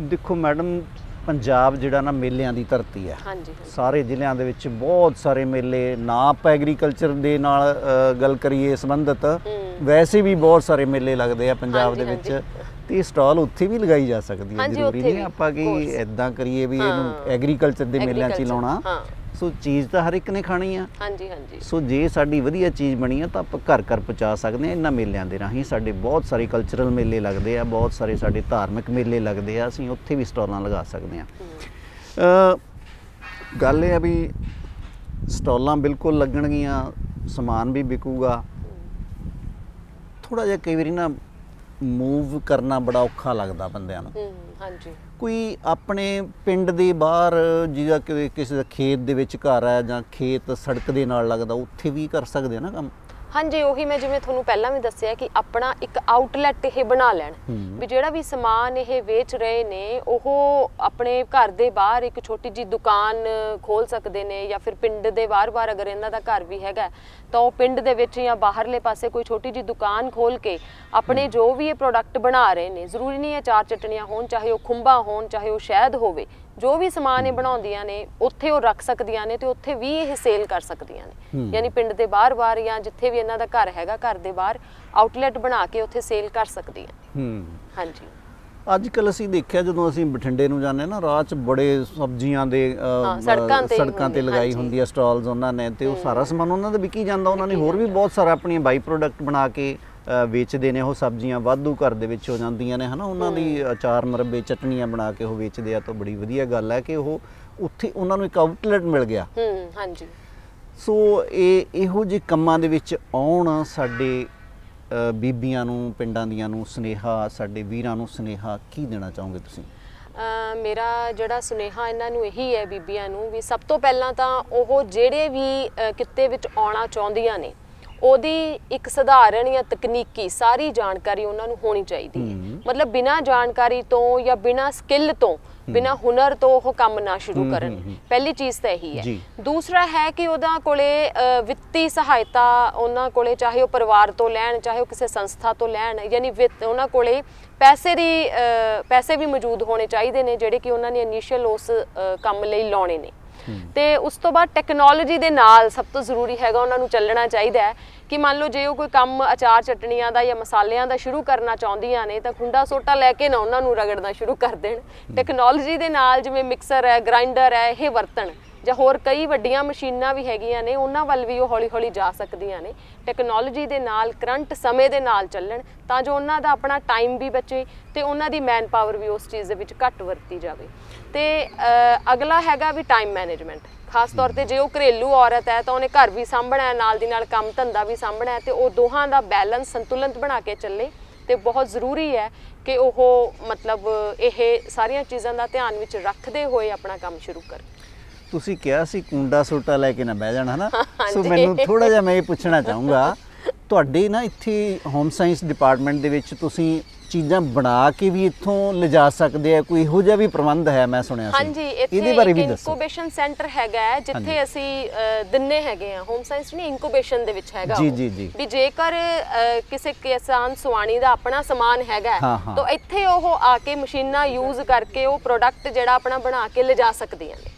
ਦੇਖੋ ਮੈਡਮ, ਪੰਜਾਬ ਜਿਹੜਾ ਨਾ ਮੇਲਿਆਂ ਦੀ ਧਰਤੀ ਹੈ। ਹਾਂਜੀ, ਸਾਰੇ ਜ਼ਿਲ੍ਹਿਆਂ ਦੇ ਵਿੱਚ ਬਹੁਤ ਸਾਰੇ ਮੇਲੇ, ਨਾ ਆਪਾਂ ਐਗਰੀਕਲਚਰ ਦੇ ਨਾਲ ਗੱਲ ਕਰੀਏ ਸੰਬੰਧਿਤ, ਵੈਸੇ ਵੀ ਬਹੁਤ ਸਾਰੇ ਮੇਲੇ ਲੱਗਦੇ ਆ ਪੰਜਾਬ ਦੇ ਵਿੱਚ, ਤੇ ਸਟਾਲ ਉੱਥੇ ਵੀ ਲਗਾਈ ਜਾ ਸਕਦੀ ਹੈ। ਜ਼ਰੂਰੀ ਨਹੀਂ ਆਪਾਂ ਕਿ ਇਦਾਂ ਕਰੀਏ ਵੀ ਇਹਨੂੰ ਐਗਰੀਕਲਚਰ ਦੇ ਮੇਲਿਆਂ 'ਚ ਹੀ ਲਾਉਣਾ। ਸੋ ਚੀਜ਼ ਤਾਂ ਹਰ ਇੱਕ ਨੇ ਖਾਣੀ ਆ। ਹਾਂਜੀ ਹਾਂਜੀ, ਸੋ ਜੇ ਸਾਡੀ ਵਧੀਆ ਚੀਜ਼ ਬਣੀ ਆ ਤਾਂ ਆਪਾਂ ਘਰ ਘਰ ਪਹੁੰਚਾ ਸਕਦੇ ਹਾਂ ਇਹਨਾਂ ਮੇਲਿਆਂ ਦੇ ਰਾਹੀਂ। ਸਾਡੇ ਬਹੁਤ ਸਾਰੇ ਕਲਚਰਲ ਮੇਲੇ ਲੱਗਦੇ ਆ, ਬਹੁਤ ਸਾਰੇ ਸਾਡੇ ਧਾਰਮਿਕ ਮੇਲੇ ਲੱਗਦੇ ਆ, ਅਸੀਂ ਉੱਥੇ ਵੀ ਸਟਾਲਾਂ ਲਗਾ ਸਕਦੇ ਹਾਂ। ਗੱਲ ਇਹ ਆ ਵੀ ਸਟਾਲਾਂ ਬਿਲਕੁਲ ਲੱਗਣਗੀਆਂ, ਸਮਾਨ ਵੀ ਵਿਕੂਗਾ। ਥੋੜਾ ਜਿਹਾ ਕਈ ਵਾਰੀ ਨਾ ਮੂਵ ਕਰਨਾ ਬੜਾ ਔਖਾ ਲੱਗਦਾ ਬੰਦਿਆਂ ਨੂੰ। ਹਾਂਜੀ, ਕੋਈ ਆਪਣੇ ਪਿੰਡ ਦੇ ਬਾਹਰ ਜਿਹਦਾ ਕਿਸੇ ਦਾ ਖੇਤ ਦੇ ਵਿੱਚ ਘਰ ਹੈ ਜਾਂ ਖੇਤ ਸੜਕ ਦੇ ਨਾਲ ਲੱਗਦਾ, ਉੱਥੇ ਵੀ ਕਰ ਸਕਦੇ ਆ ਨਾ ਕੰਮ? ਹਾਂਜੀ, ਉਹੀ ਮੈਂ ਜਿਵੇਂ ਤੁਹਾਨੂੰ ਪਹਿਲਾਂ ਵੀ ਦੱਸਿਆ ਕਿ ਆਪਣਾ ਇੱਕ ਆਊਟਲੈਟ ਇਹ ਬਣਾ ਲੈਣ ਵੀ ਜਿਹੜਾ ਵੀ ਸਮਾਨ ਇਹ ਵੇਚ ਰਹੇ ਨੇ ਉਹ ਆਪਣੇ ਘਰ ਦੇ ਬਾਹਰ ਇੱਕ ਛੋਟੀ ਜਿਹੀ ਦੁਕਾਨ ਖੋਲ ਸਕਦੇ ਨੇ, ਜਾਂ ਫਿਰ ਪਿੰਡ ਦੇ ਬਾਹਰ ਅਗਰ ਇਹਨਾਂ ਦਾ ਘਰ ਵੀ ਹੈਗਾ ਤਾਂ ਉਹ ਪਿੰਡ ਦੇ ਵਿੱਚ ਜਾਂ ਬਾਹਰਲੇ ਪਾਸੇ ਕੋਈ ਛੋਟੀ ਜਿਹੀ ਦੁਕਾਨ ਖੋਲ ਕੇ ਆਪਣੇ ਜੋ ਵੀ ਇਹ ਪ੍ਰੋਡਕਟ ਬਣਾ ਰਹੇ ਨੇ, ਜ਼ਰੂਰੀ ਨਹੀਂ ਹੈ 4 ਚਟਣੀਆਂ ਹੋਣ, ਚਾਹੇ ਉਹ ਖੁੰਬਾਂ ਹੋਣ, ਚਾਹੇ ਉਹ ਸ਼ਹਿਦ ਹੋਵੇ, ਜੋ ਵੀ ਸਮਾਨ ਇਹ ਬਣਾਉਂਦੀਆਂ ਨੇ ਉੱਥੇ ਉਹ ਰੱਖ ਸਕਦੀਆਂ ਨੇ ਤੇ ਉੱਥੇ ਵੀ ਇਹ ਸੇਲ ਕਰ ਸਕਦੀਆਂ ਨੇ। ਯਾਨੀ ਪਿੰਡ ਦੇ ਬਾਹਰ-ਬਾਹਰ ਜਾਂ ਜਿੱਥੇ ਵੀ ਇਹਨਾਂ ਦਾ ਘਰ ਹੈਗਾ, ਘਰ ਦੇ ਬਾਹਰ ਆਊਟਲੈਟ ਬਣਾ ਕੇ ਉੱਥੇ ਸੇਲ ਕਰ ਸਕਦੀਆਂ ਨੇ। ਹਾਂਜੀ। ਅੱਜ ਕੱਲ ਅਸੀਂ ਦੇਖਿਆ ਜਦੋਂ ਅਸੀਂ ਬਠਿੰਡੇ ਨੂੰ ਜਾਂਦੇ ਨਾ, ਰਾਹ 'ਚ ਬੜੇ ਸਬਜ਼ੀਆਂ ਦੇ ਸੜਕਾਂ ਤੇ ਲਗਾਈ ਹੁੰਦੀ ਆ ਸਟਾਲਸ ਉਹਨਾਂ ਨੇ, ਤੇ ਉਹ ਸਾਰਾ ਸਮਾਨ ਉਹਨਾਂ ਦਾ ਵਿਕੀ ਜਾਂਦਾ। ਉਹਨਾਂ ਨੇ ਹੋਰ ਵੀ ਬਹੁਤ ਸਾਰਾ ਆਪਣੀਆਂ ਬਾਈ ਪ੍ਰੋਡਕਟ ਬਣਾ ਕੇ ਵੇਚਦੇ ਨੇ। ਉਹ ਸਬਜ਼ੀਆਂ ਵਾਧੂ ਘਰ ਦੇ ਵਿੱਚ ਹੋ ਜਾਂਦੀਆਂ ਨੇ, ਹਨਾ। ਉਹਨਾਂ ਦੀ ਅਚਾਰ ਮਰੱਬੇ ਚਟਨੀਆਂ ਬਣਾ ਕੇ ਉਹ ਵੇਚਦੇ ਆ। ਤਾਂ ਬੜੀ ਵਧੀਆ ਗੱਲ ਹੈ ਕਿ ਉਹ ਉੱਥੇ ਉਹਨਾਂ ਨੂੰ ਇੱਕ ਆਊਟਲੈਟ ਮਿਲ ਗਿਆ। ਹਾਂਜੀ। ਸੋ ਇਹੋ ਜਿਹੇ ਕੰਮਾਂ ਦੇ ਵਿੱਚ ਆਉਣ ਸਾਡੇ ਬੀਬੀਆਂ ਨੂੰ, ਪਿੰਡਾਂ ਦੀਆਂ ਨੂੰ ਸੁਨੇਹਾ, ਸਾਡੇ ਵੀਰਾਂ ਨੂੰ ਸੁਨੇਹਾ ਕੀ ਦੇਣਾ ਚਾਹੋਗੇ ਤੁਸੀਂ? ਮੇਰਾ ਜਿਹੜਾ ਸੁਨੇਹਾ ਇਹਨਾਂ ਨੂੰ ਇਹੀ ਹੈ, ਬੀਬੀਆਂ ਨੂੰ, ਵੀ ਸਭ ਤੋਂ ਪਹਿਲਾਂ ਤਾਂ ਉਹ ਜਿਹੜੇ ਵੀ ਕਿੱਤੇ ਵਿੱਚ ਆਉਣਾ ਚਾਹੁੰਦੀਆਂ ਨੇ ਉਹਦੀ ਇੱਕ ਸਧਾਰਨ ਜਾਂ ਤਕਨੀਕੀ ਸਾਰੀ ਜਾਣਕਾਰੀ ਉਹਨਾਂ ਨੂੰ ਹੋਣੀ ਚਾਹੀਦੀ ਹੈ। ਮਤਲਬ ਬਿਨਾਂ ਜਾਣਕਾਰੀ ਤੋਂ ਜਾਂ ਬਿਨਾਂ ਸਕਿੱਲ ਤੋਂ, ਬਿਨਾਂ ਹੁਨਰ ਤੋਂ ਉਹ ਕੰਮ ਨਾ ਸ਼ੁਰੂ ਕਰਨ। ਪਹਿਲੀ ਚੀਜ਼ ਤਾਂ ਇਹੀ ਹੈ। ਦੂਸਰਾ ਹੈ ਕਿ ਉਹਨਾਂ ਕੋਲੇ ਵਿੱਤੀ ਸਹਾਇਤਾ, ਉਹਨਾਂ ਕੋਲੇ ਚਾਹੇ ਉਹ ਪਰਿਵਾਰ ਤੋਂ ਲੈਣ, ਚਾਹੇ ਉਹ ਕਿਸੇ ਸੰਸਥਾ ਤੋਂ ਲੈਣ, ਯਾਨੀ ਉਹਨਾਂ ਕੋਲੇ ਪੈਸੇ ਵੀ ਮੌਜੂਦ ਹੋਣੇ ਚਾਹੀਦੇ ਨੇ ਜਿਹੜੇ ਕਿ ਉਹਨਾਂ ਨੇ ਇਨੀਸ਼ੀਅਲ ਉਸ ਕੰਮ ਲਈ ਲਾਉਣੇ ਨੇ। ਤੇ ਉਸ ਤੋਂ ਬਾਅਦ ਟੈਕਨੋਲੋਜੀ ਦੇ ਨਾਲ ਸਭ ਤੋਂ ਜ਼ਰੂਰੀ ਹੈਗਾ ਉਹਨਾਂ ਨੂੰ ਚੱਲਣਾ ਚਾਹੀਦਾ ਹੈ ਕਿ ਮੰਨ ਲਓ ਜੇ ਉਹ ਕੋਈ ਕੰਮ ਅਚਾਰ ਚਟਣੀਆਂ ਦਾ ਜਾਂ ਮਸਾਲਿਆਂ ਦਾ ਸ਼ੁਰੂ ਕਰਨਾ ਚਾਹੁੰਦੀਆਂ ਨੇ ਤਾਂ ਖੁੰਡਾ ਸੋਟਾ ਲੈ ਕੇ ਨਾ ਉਹਨਾਂ ਨੂੰ ਰਗੜਨਾ ਸ਼ੁਰੂ ਕਰ ਦੇਣ। ਟੈਕਨੋਲੋਜੀ ਦੇ ਨਾਲ ਜਿਵੇਂ ਮਿਕਸਰ ਹੈ, ਗ੍ਰਾਈਂਡਰ ਹੈ, ਇਹ ਵਰਤਣ, ਜਾਂ ਹੋਰ ਕਈ ਵੱਡੀਆਂ ਮਸ਼ੀਨਾਂ ਵੀ ਹੈਗੀਆਂ ਨੇ, ਉਹਨਾਂ ਵੱਲ ਵੀ ਉਹ ਹੌਲੀ-ਹੌਲੀ ਜਾ ਸਕਦੀਆਂ ਨੇ। ਟੈਕਨੋਲੋਜੀ ਦੇ ਨਾਲ, ਕਰੰਟ ਸਮੇਂ ਦੇ ਨਾਲ ਚੱਲਣ ਤਾਂ ਜੋ ਉਹਨਾਂ ਦਾ ਆਪਣਾ ਟਾਈਮ ਵੀ ਬਚੇ ਤੇ ਉਹਨਾਂ ਦੀ ਮੈਨ ਪਾਵਰ ਵੀ ਉਸ ਚੀਜ਼ ਦੇ ਵਿੱਚ ਘੱਟ ਵਰਤੀ ਜਾਵੇ। ਤੇ ਅਗਲਾ ਹੈਗਾ ਵੀ ਟਾਈਮ ਮੈਨੇਜਮੈਂਟ। ਖਾਸ ਤੌਰ ਤੇ ਜੇ ਉਹ ਘਰੇਲੂ ਔਰਤ ਹੈ ਤਾਂ ਉਹਨੇ ਘਰ ਵੀ ਸਾਂਭਣਾ ਹੈ, ਨਾਲ ਦੀ ਨਾਲ ਕੰਮ ਧੰਦਾ ਵੀ ਸਾਂਭਣਾ ਹੈ, ਤੇ ਉਹ ਦੋਹਾਂ ਦਾ ਬੈਲੈਂਸ, ਸੰਤੁਲਨ ਬਣਾ ਕੇ ਚੱਲੇ। ਤੇ ਬਹੁਤ ਜ਼ਰੂਰੀ ਹੈ ਕਿ ਉਹ ਮਤਲਬ ਇਹ ਸਾਰੀਆਂ ਚੀਜ਼ਾਂ ਦਾ ਧਿਆਨ ਵਿੱਚ ਰੱਖਦੇ ਹੋਏ ਆਪਣਾ ਕੰਮ ਸ਼ੁਰੂ ਕਰੇ। ਤੁਸੀਂ ਕਿਹਾ ਸੀ ਕੁੰਡਾ ਸੋਟਾ ਲੈ ਕੇ ਨਾ ਬਹਿ ਜਾਣਾ, ਹਨਾ। ਸੋ ਮੈਨੂੰ ਥੋੜਾ ਜਿਹਾ ਮੈਂ ਇਹ ਪੁੱਛਣਾ ਚਾਹੂੰਗਾ, ਤੁਹਾਡੇ ਨਾ ਇੱਥੇ ਹੋਮ ਸਾਇੰਸ ਡਿਪਾਰਟਮੈਂਟ ਦੇ ਵਿੱਚ ਤੁਸੀਂ ਚੀਜ਼ਾਂ ਬਣਾ ਕੇ ਵੀ ਇੱਥੋਂ ਲਿਜਾ ਸਕਦੇ ਆ, ਕੋਈ ਇਹੋ ਜਿਹਾ ਵੀ ਪ੍ਰਬੰਧ ਹੈ? ਮੈਂ ਸੁਣਿਆ ਸੀ। ਹਾਂਜੀ, ਇਹਦੇ ਬਾਰੇ ਵੀ ਦੱਸੋ। ਇਨਕੂਬੇਸ਼ਨ ਸੈਂਟਰ ਹੈਗਾ ਜਿੱਥੇ ਅਸੀਂ ਦਿੰਨੇ ਹੈਗੇ ਆ। ਹੋਮ ਸਾਇੰਸ ਨਹੀਂ, ਇਨਕੂਬੇਸ਼ਨ ਦੇ ਵਿੱਚ ਹੈਗਾ। ਜੀ ਵੀ ਜੇਕਰ ਕਿਸੇ ਕਿਸਾਨ ਸੁਆਣੀ ਦਾ ਆਪਣਾ ਸਮਾਨ ਹੈਗਾ ਤਾਂ ਇੱਥੇ ਉਹ ਆ ਕੇ ਮਸ਼ੀਨਾਂ ਯੂਜ਼ ਕਰਕੇ ਉਹ ਪ੍ਰੋਡਕਟ ਜਿਹੜਾ ਆਪਣਾ ਬਣਾ ਕੇ ਲਿਜਾ ਸਕਦੀਆਂ ਨੇ।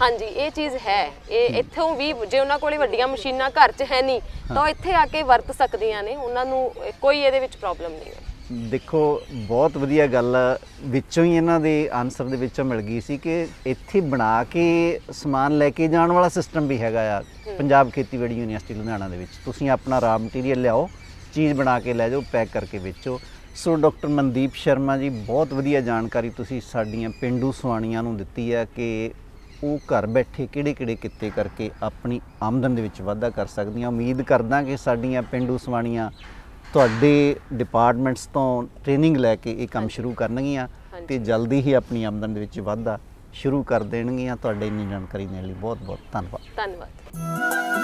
ਹਾਂਜੀ, ਇਹ ਚੀਜ਼ ਹੈ। ਇਹ ਇੱਥੋਂ ਵੀ ਜੇ ਉਹਨਾਂ ਕੋਲੇ ਵੱਡੀਆਂ ਮਸ਼ੀਨਾਂ ਘਰ 'ਚ ਹੈ ਨਹੀਂ ਤਾਂ ਇੱਥੇ ਆ ਕੇ ਵਰਤ ਸਕਦੀਆਂ ਨੇ, ਉਹਨਾਂ ਨੂੰ ਕੋਈ ਇਹਦੇ ਵਿੱਚ ਪ੍ਰੋਬਲਮ ਨਹੀਂ ਹੈ। ਦੇਖੋ, ਬਹੁਤ ਵਧੀਆ ਗੱਲ ਵਿੱਚੋਂ ਹੀ ਇਹਨਾਂ ਦੇ ਆਨਸਰ ਦੇ ਵਿੱਚੋਂ ਮਿਲ ਗਈ ਸੀ ਕਿ ਇੱਥੇ ਬਣਾ ਕੇ ਸਮਾਨ ਲੈ ਕੇ ਜਾਣ ਵਾਲਾ ਸਿਸਟਮ ਵੀ ਹੈਗਾ ਆ ਪੰਜਾਬ ਖੇਤੀਬਾੜੀ ਯੂਨੀਵਰਸਿਟੀ ਲੁਧਿਆਣਾ ਦੇ ਵਿੱਚ। ਤੁਸੀਂ ਆਪਣਾ ਰਾ ਮਟੀਰੀਅਲ ਲਿਆਓ, ਚੀਜ਼ ਬਣਾ ਕੇ ਲੈ ਜਾਓ, ਪੈਕ ਕਰਕੇ ਵੇਚੋ। ਸੋ ਡਾਕਟਰ ਮਨਦੀਪ ਸ਼ਰਮਾ ਜੀ, ਬਹੁਤ ਵਧੀਆ ਜਾਣਕਾਰੀ ਤੁਸੀਂ ਸਾਡੀਆਂ ਪੇਂਡੂ ਸੁਆਣੀਆਂ ਨੂੰ ਦਿੱਤੀ ਹੈ ਕਿ ਉਹ ਘਰ ਬੈਠੇ ਕਿਹੜੇ ਕਿੱਤੇ ਕਰਕੇ ਆਪਣੀ ਆਮਦਨ ਦੇ ਵਿੱਚ ਵਾਧਾ ਕਰ ਸਕਦੀਆਂ। ਉਮੀਦ ਕਰਦਾ ਕਿ ਸਾਡੀਆਂ ਪੇਂਡੂ ਸੁਆਣੀਆਂ ਤੁਹਾਡੇ ਡਿਪਾਰਟਮੈਂਟਸ ਤੋਂ ਟ੍ਰੇਨਿੰਗ ਲੈ ਕੇ ਇਹ ਕੰਮ ਸ਼ੁਰੂ ਕਰਨਗੀਆਂ ਤੇ ਜਲਦੀ ਹੀ ਆਪਣੀ ਆਮਦਨ ਦੇ ਵਿੱਚ ਵਾਧਾ ਸ਼ੁਰੂ ਕਰ ਦੇਣਗੀਆਂ। ਤੁਹਾਡੇ ਇੰਨੀ ਜਾਣਕਾਰੀ ਦੇਣ ਲਈ ਬਹੁਤ ਬਹੁਤ ਧੰਨਵਾਦ।